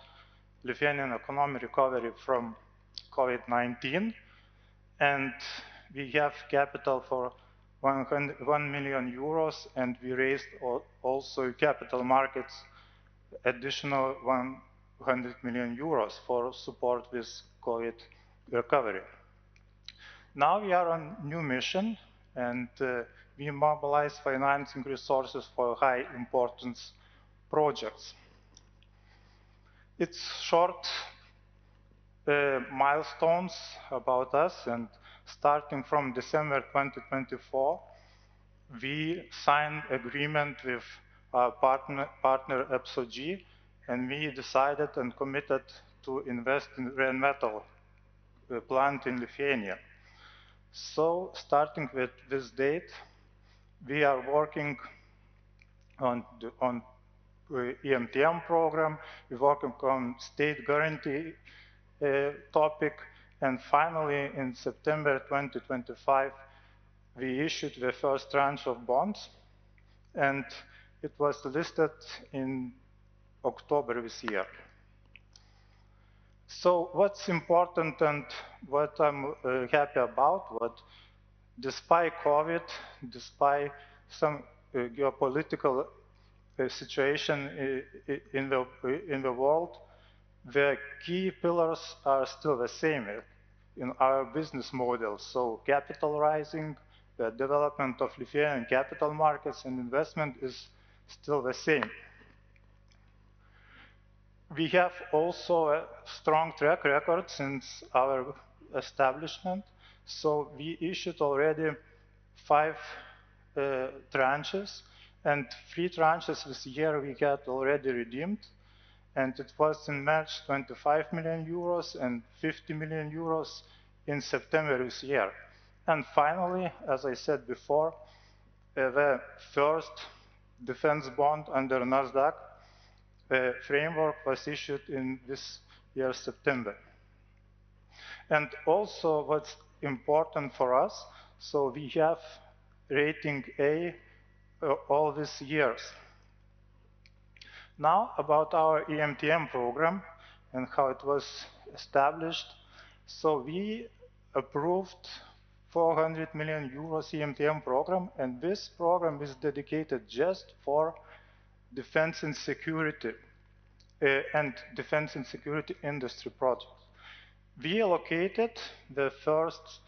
Lithuanian economic recovery from COVID-19, and we have capital for 1 million euros, and we raised also capital markets additional 100 million euros for support with COVID recovery. Now we are on new mission, and we mobilize financing resources for high importance projects. It's short milestones about us, and starting from December 2024, we signed agreement with our partner EPSOG, and we decided and committed to invest in Rheinmetall plant in Lithuania. So starting with this date, we are working on EMTM program, we're working on state guarantee topic, and finally in September 2025, we issued the first tranche of bonds, and it was listed in October this year. So what's important and what I'm happy about, what despite COVID, despite some geopolitical situation in the world, the key pillars are still the same in our business model. So capital rising, the development of Lithuanian capital markets and investment is still the same. We have also a strong track record since our establishment. So we issued already 5 tranches, and 3 tranches this year we had already redeemed. And it was in March 25 million euros and 50 million euros in September this year. And finally, as I said before, the first defense bond under Nasdaq framework was issued in this year, September. And also what's important for us, so we have rating A all these years. Now about our EMTM program and how it was established. So we approved 400 million euros EMTM program, and this program is dedicated just for defense and security industry projects. We allocated the first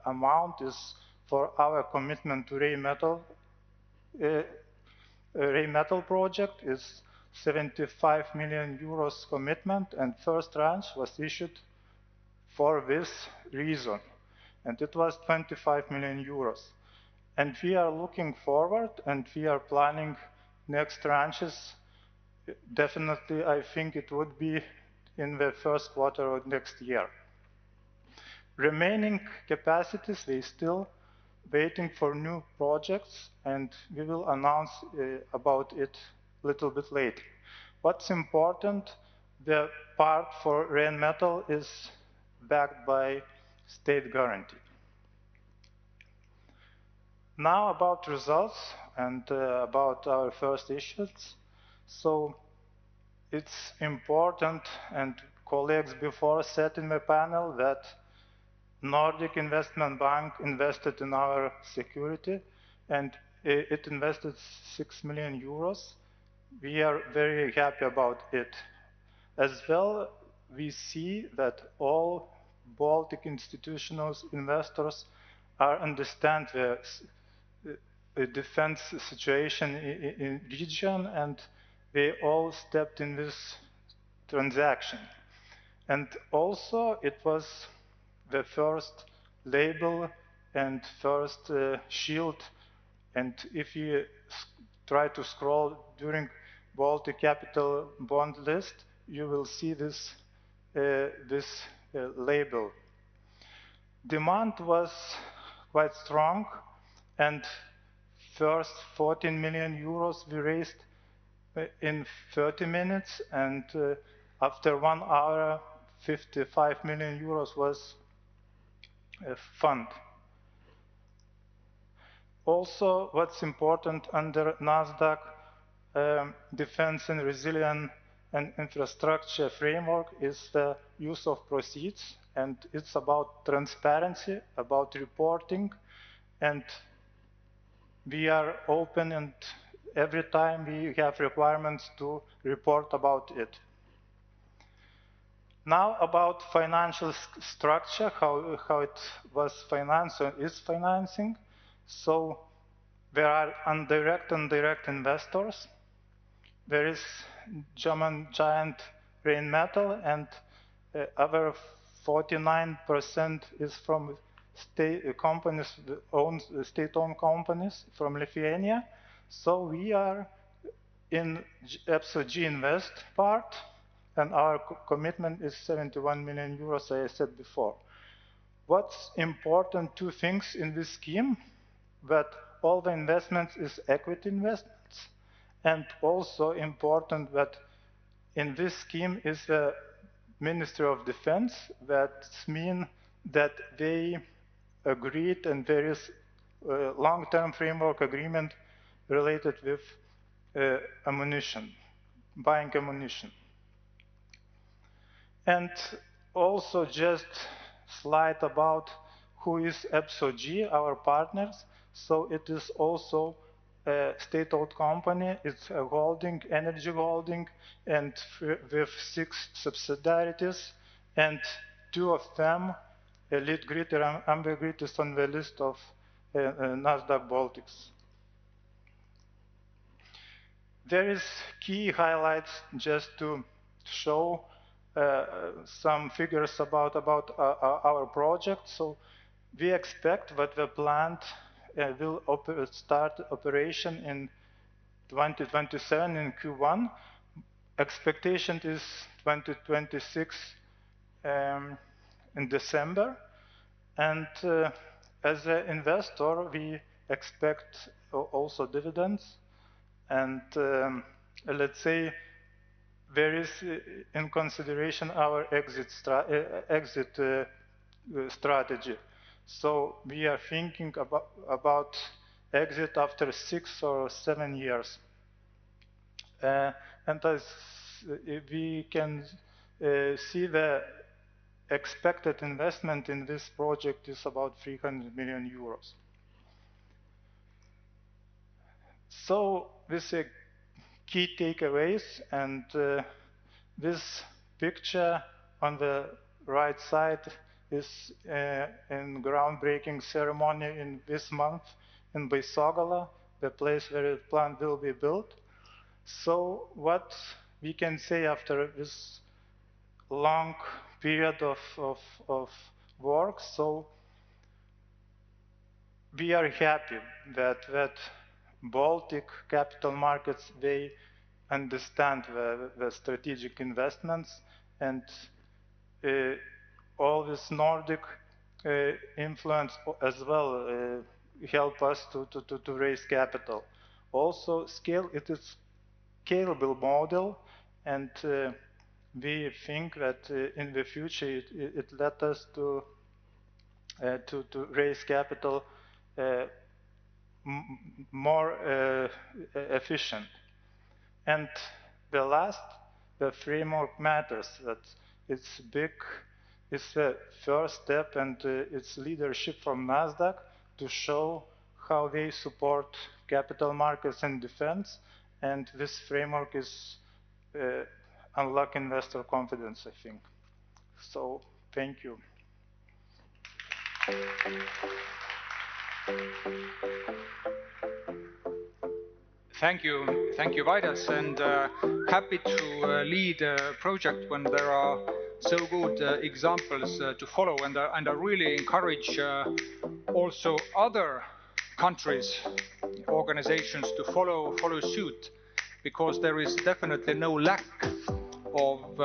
amount is for our commitment to Rheinmetall project is 75 million euros commitment, and first tranche was issued for this reason. and it was 25 million euros. And we are looking forward, and we are planning next tranches. Definitely, I think it would be in the first quarter of next year. Remaining capacities, we still waiting for new projects, and we will announce about it a little bit later. What's important, the part for Rheinmetall is backed by state guarantee. Now about results and about our first issues. So it's important, and colleagues before said in the panel, that Nordic Investment Bank invested in our security, and it invested 6 million euros. We are very happy about it. As well, we see that all Baltic institutional investors understand the defense situation in region, and they all stepped in this transaction. And also, it was the first label and first shield. And if you try to scroll during Baltic Capital bond list, you will see this label. Demand was quite strong, and first 14 million euros we raised in 30 minutes, and after 1 hour, 55 million euros was a fund. Also, what's important under Nasdaq defense and resilience and infrastructure framework is the use of proceeds, and it's about transparency, about reporting, and we are open, and every time we have requirements to report about it. Now about financial structure, how it was financed or is financing. So there are indirect and direct investors. There is German giant Rheinmetall, and other 49% is from state companies, state-owned companies from Lithuania. So we are in EPSO-G Invest part, and our commitment is 71 million euros, as I said before. What's important, two things in this scheme, that all the investments is equity investments, and also important that in this scheme is the Ministry of Defense. That means that they agreed, and there is a long-term framework agreement related with ammunition, buying ammunition. And also just slide about who is EPSO-G, our partners. So it is also a state-owned company. It's a holding, energy holding, and with 6 subsidiaries, and 2 of them, Elite Grid and Amber Grid, is on the list of Nasdaq Baltics. There is key highlights just to show some figures about our project. So we expect that the plant will start operation in 2027 in Q1. Expectation is 2026 in December. And as an investor, we expect also dividends. And let's say there is in consideration our exit strategy. So we are thinking about exit after 6 or 7 years. And as we can see, the expected investment in this project is about 300 million euros. So this is key takeaways, and this picture on the right side is in groundbreaking ceremony in this month in Baisogala, the place where the plant will be built. So what we can say after this long period of work, so we are happy that Baltic capital markets, they understand the strategic investments, and all this Nordic influence as well help us to raise capital. Also, it is scalable model, and we think that in the future it let us to raise capital more efficient. And the framework matters. That it's big. It's the first step, and it's leadership from Nasdaq to show how they support capital markets and defense. And this framework is unlock investor confidence, I think. So thank you. Thank you, Vaidas, and happy to lead a project when there are so good examples to follow, and I really encourage also other countries, organizations to follow suit, because there is definitely no lack of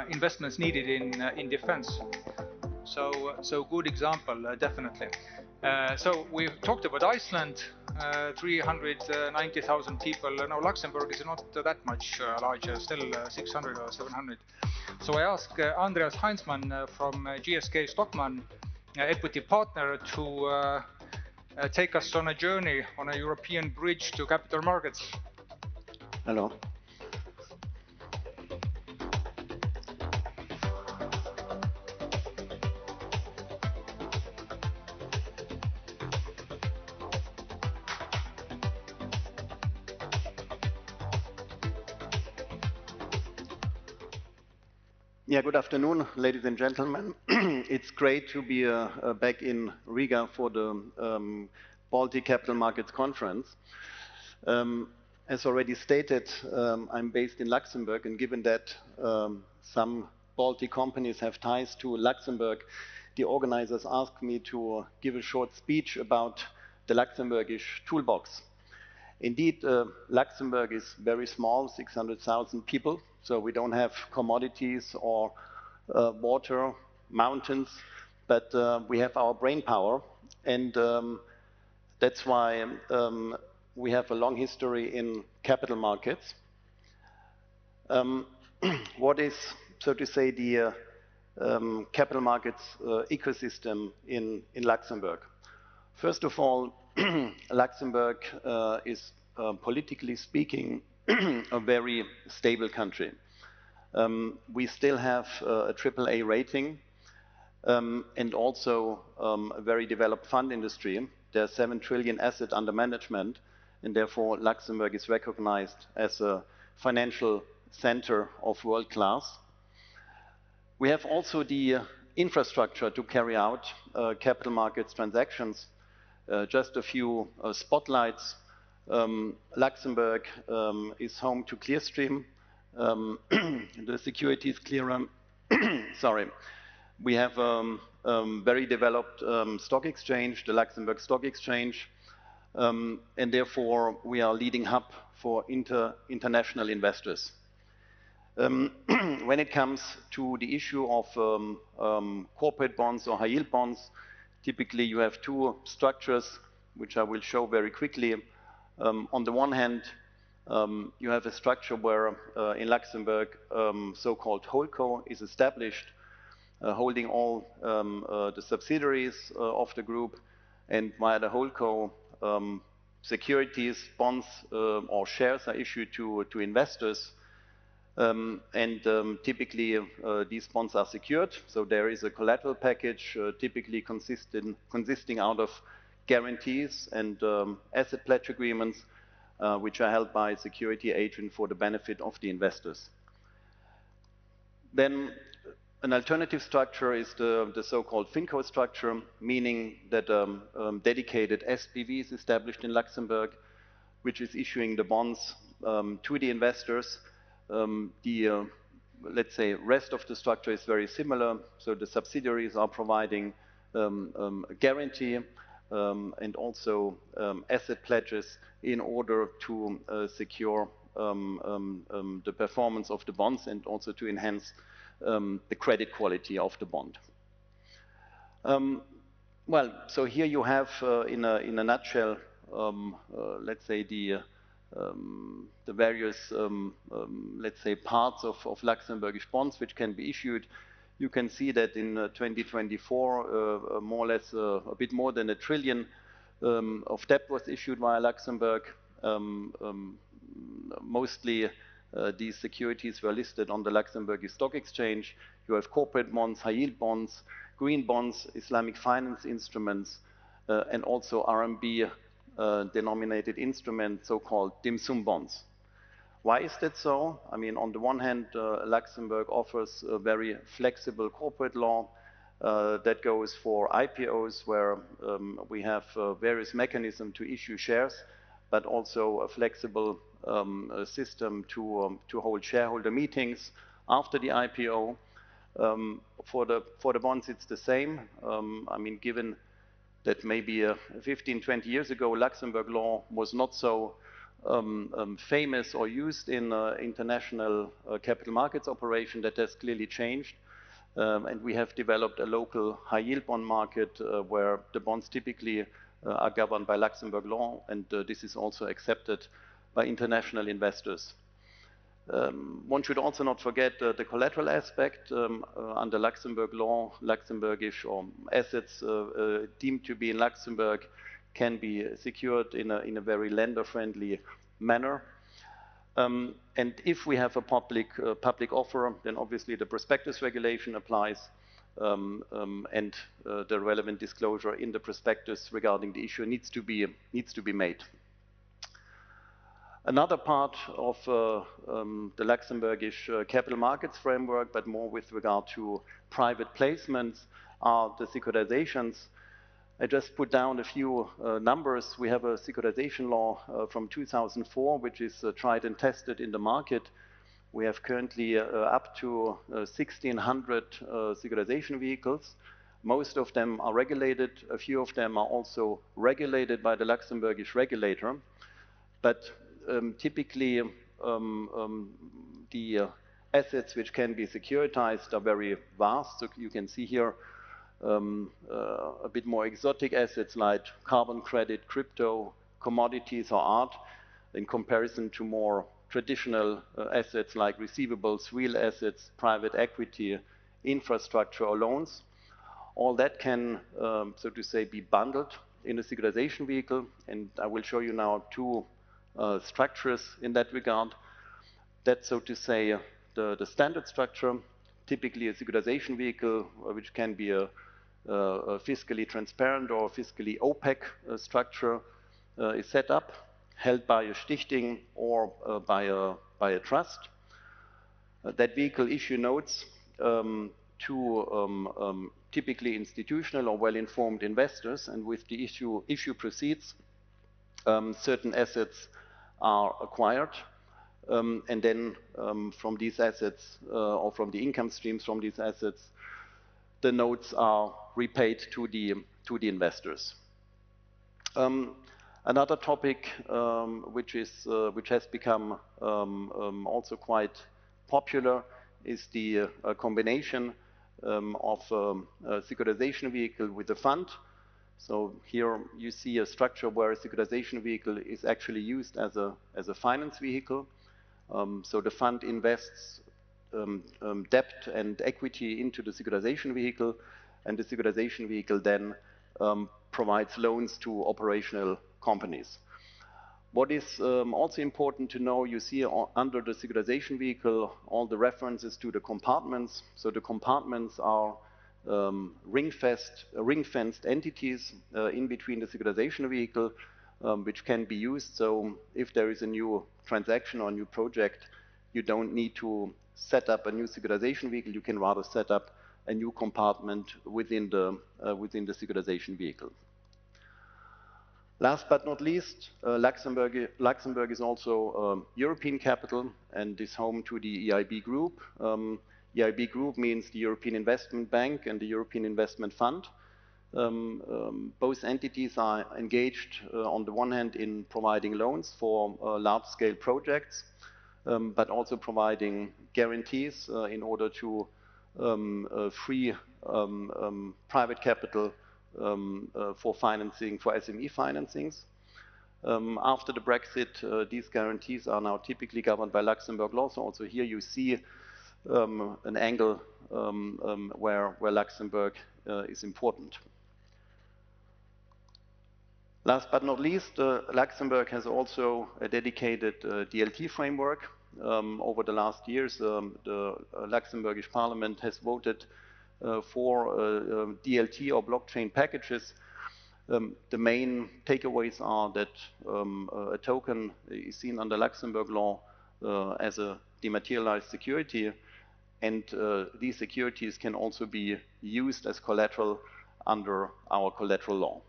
investments needed in defense. So good example, definitely. So we've talked about Iceland, 390,000 people. Now Luxembourg is not that much larger, still 600 or 700. So I asked Andreas Heinzmann from GSK Stockmann, equity partner, to take us on a journey on a European bridge to capital markets. Hello. Yeah, good afternoon, ladies and gentlemen. It's great to be back in Riga for the Baltic Capital Markets Conference. As already stated, I'm based in Luxembourg, and given that some Baltic companies have ties to Luxembourg, the organizers asked me to give a short speech about the Luxembourgish toolbox. Indeed, Luxembourg is very small, 600,000 people, so we don't have commodities or water, mountains, but we have our brain power, and that's why we have a long history in capital markets. What is, so to say, the capital markets ecosystem in Luxembourg? First of all, Luxembourg is, politically speaking, a very stable country. We still have a AAA rating and also a very developed fund industry. There's 7 trillion assets under management, and therefore Luxembourg is recognized as a financial center of world class. We have also the infrastructure to carry out capital markets transactions. Just a few spotlights. Luxembourg is home to Clearstream, the securities clearer. Sorry. We have a very developed stock exchange, the Luxembourg Stock Exchange, and therefore we are a leading hub for international investors. When it comes to the issue of corporate bonds or high-yield bonds, typically you have two structures, which I will show very quickly. On the one hand, you have a structure where in Luxembourg, so-called holdco is established, holding all the subsidiaries of the group, and via the holdco, securities, bonds or shares are issued to investors, and typically these bonds are secured, so there is a collateral package typically consisting out of guarantees and asset pledge agreements, which are held by a security agent for the benefit of the investors. Then an alternative structure is the so-called FinCo structure, meaning that dedicated SPV is established in Luxembourg, which is issuing the bonds to the investors. Let's say, rest of the structure is very similar, so the subsidiaries are providing a guarantee, and also asset pledges in order to secure the performance of the bonds and also to enhance the credit quality of the bond. Well, so here you have, in a nutshell, let's say the various, let's say, parts of Luxembourgish bonds which can be issued. You can see that in 2024, more or less a bit more than $1 trillion of debt was issued via Luxembourg. Mostly these securities were listed on the Luxembourgish Stock Exchange. You have corporate bonds, high-yield bonds, green bonds, Islamic finance instruments, and also RMB denominated instruments, so-called dim sum bonds. Why is that so? I mean, on the one hand, Luxembourg offers a very flexible corporate law that goes for IPOs, where we have various mechanisms to issue shares, but also a flexible system to hold shareholder meetings after the IPO. For the bonds, it's the same. I mean, given that maybe 15, 20 years ago, Luxembourg law was not so famous or used in international capital markets operation, that has clearly changed. And we have developed a local high-yield bond market where the bonds typically are governed by Luxembourg law, and this is also accepted by international investors. One should also not forget the collateral aspect. Under Luxembourg law, Luxembourgish or assets deemed to be in Luxembourg can be secured in a very lender-friendly manner. And if we have a public offer, then obviously the prospectus regulation applies, and the relevant disclosure in the prospectus regarding the issue needs to be made. Another part of the Luxembourgish capital markets framework, but more with regard to private placements, are the securitizations. I just put down a few numbers. We have a securitization law from 2004, which is tried and tested in the market. We have currently up to 1,600 securitization vehicles. Most of them are regulated. A few of them are also regulated by the Luxembourgish regulator. But typically, the assets which can be securitized are very vast. So you can see here a bit more exotic assets like carbon credit, crypto, commodities, or art, in comparison to more traditional assets like receivables, real assets, private equity, infrastructure, or loans. All that can, so to say, be bundled in a securitization vehicle, and I will show you now two structures in that regard. That's, so to say, the standard structure. Typically a securitization vehicle, which can be a fiscally transparent or fiscally opaque structure, is set up, held by a Stichting or by a trust. That vehicle issue notes to typically institutional or well-informed investors, and with the issue proceeds, certain assets are acquired, and then from these assets or from the income streams from these assets, the notes are repaid to the investors. Another topic which has become also quite popular is the combination of a securitization vehicle with a fund. So here you see a structure where a securitization vehicle is actually used as a finance vehicle. So the fund invests debt and equity into the securitization vehicle, and the securitization vehicle then provides loans to operational companies. What is also important to know, you see under the securitization vehicle all the references to the compartments. So the compartments are ring-fenced entities in between the securitization vehicle, which can be used. So if there is a new transaction or a new project, you don't need to set up a new securitization vehicle. You can rather set up a new compartment within the securitization vehicle. Last but not least, Luxembourg is also European capital and is home to the EIB group. EIB group means the European Investment Bank and the European Investment Fund. Both entities are engaged on the one hand in providing loans for large-scale projects, but also providing guarantees in order to free private capital for financing, for SME financings. After the Brexit, these guarantees are now typically governed by Luxembourg law. So also here you see an angle where Luxembourg is important. Last but not least, Luxembourg has also a dedicated DLT framework. Over the last years, the Luxembourgish Parliament has voted for DLT or blockchain packages. The main takeaways are that a token is seen under Luxembourg law as a dematerialized security, and these securities can also be used as collateral under our collateral law.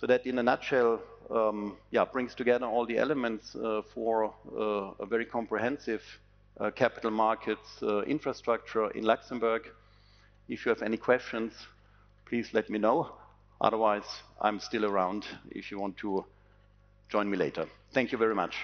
So that, in a nutshell, brings together all the elements for a very comprehensive capital markets infrastructure in Luxembourg. If you have any questions, please let me know. Otherwise, I'm still around if you want to join me later. Thank you very much.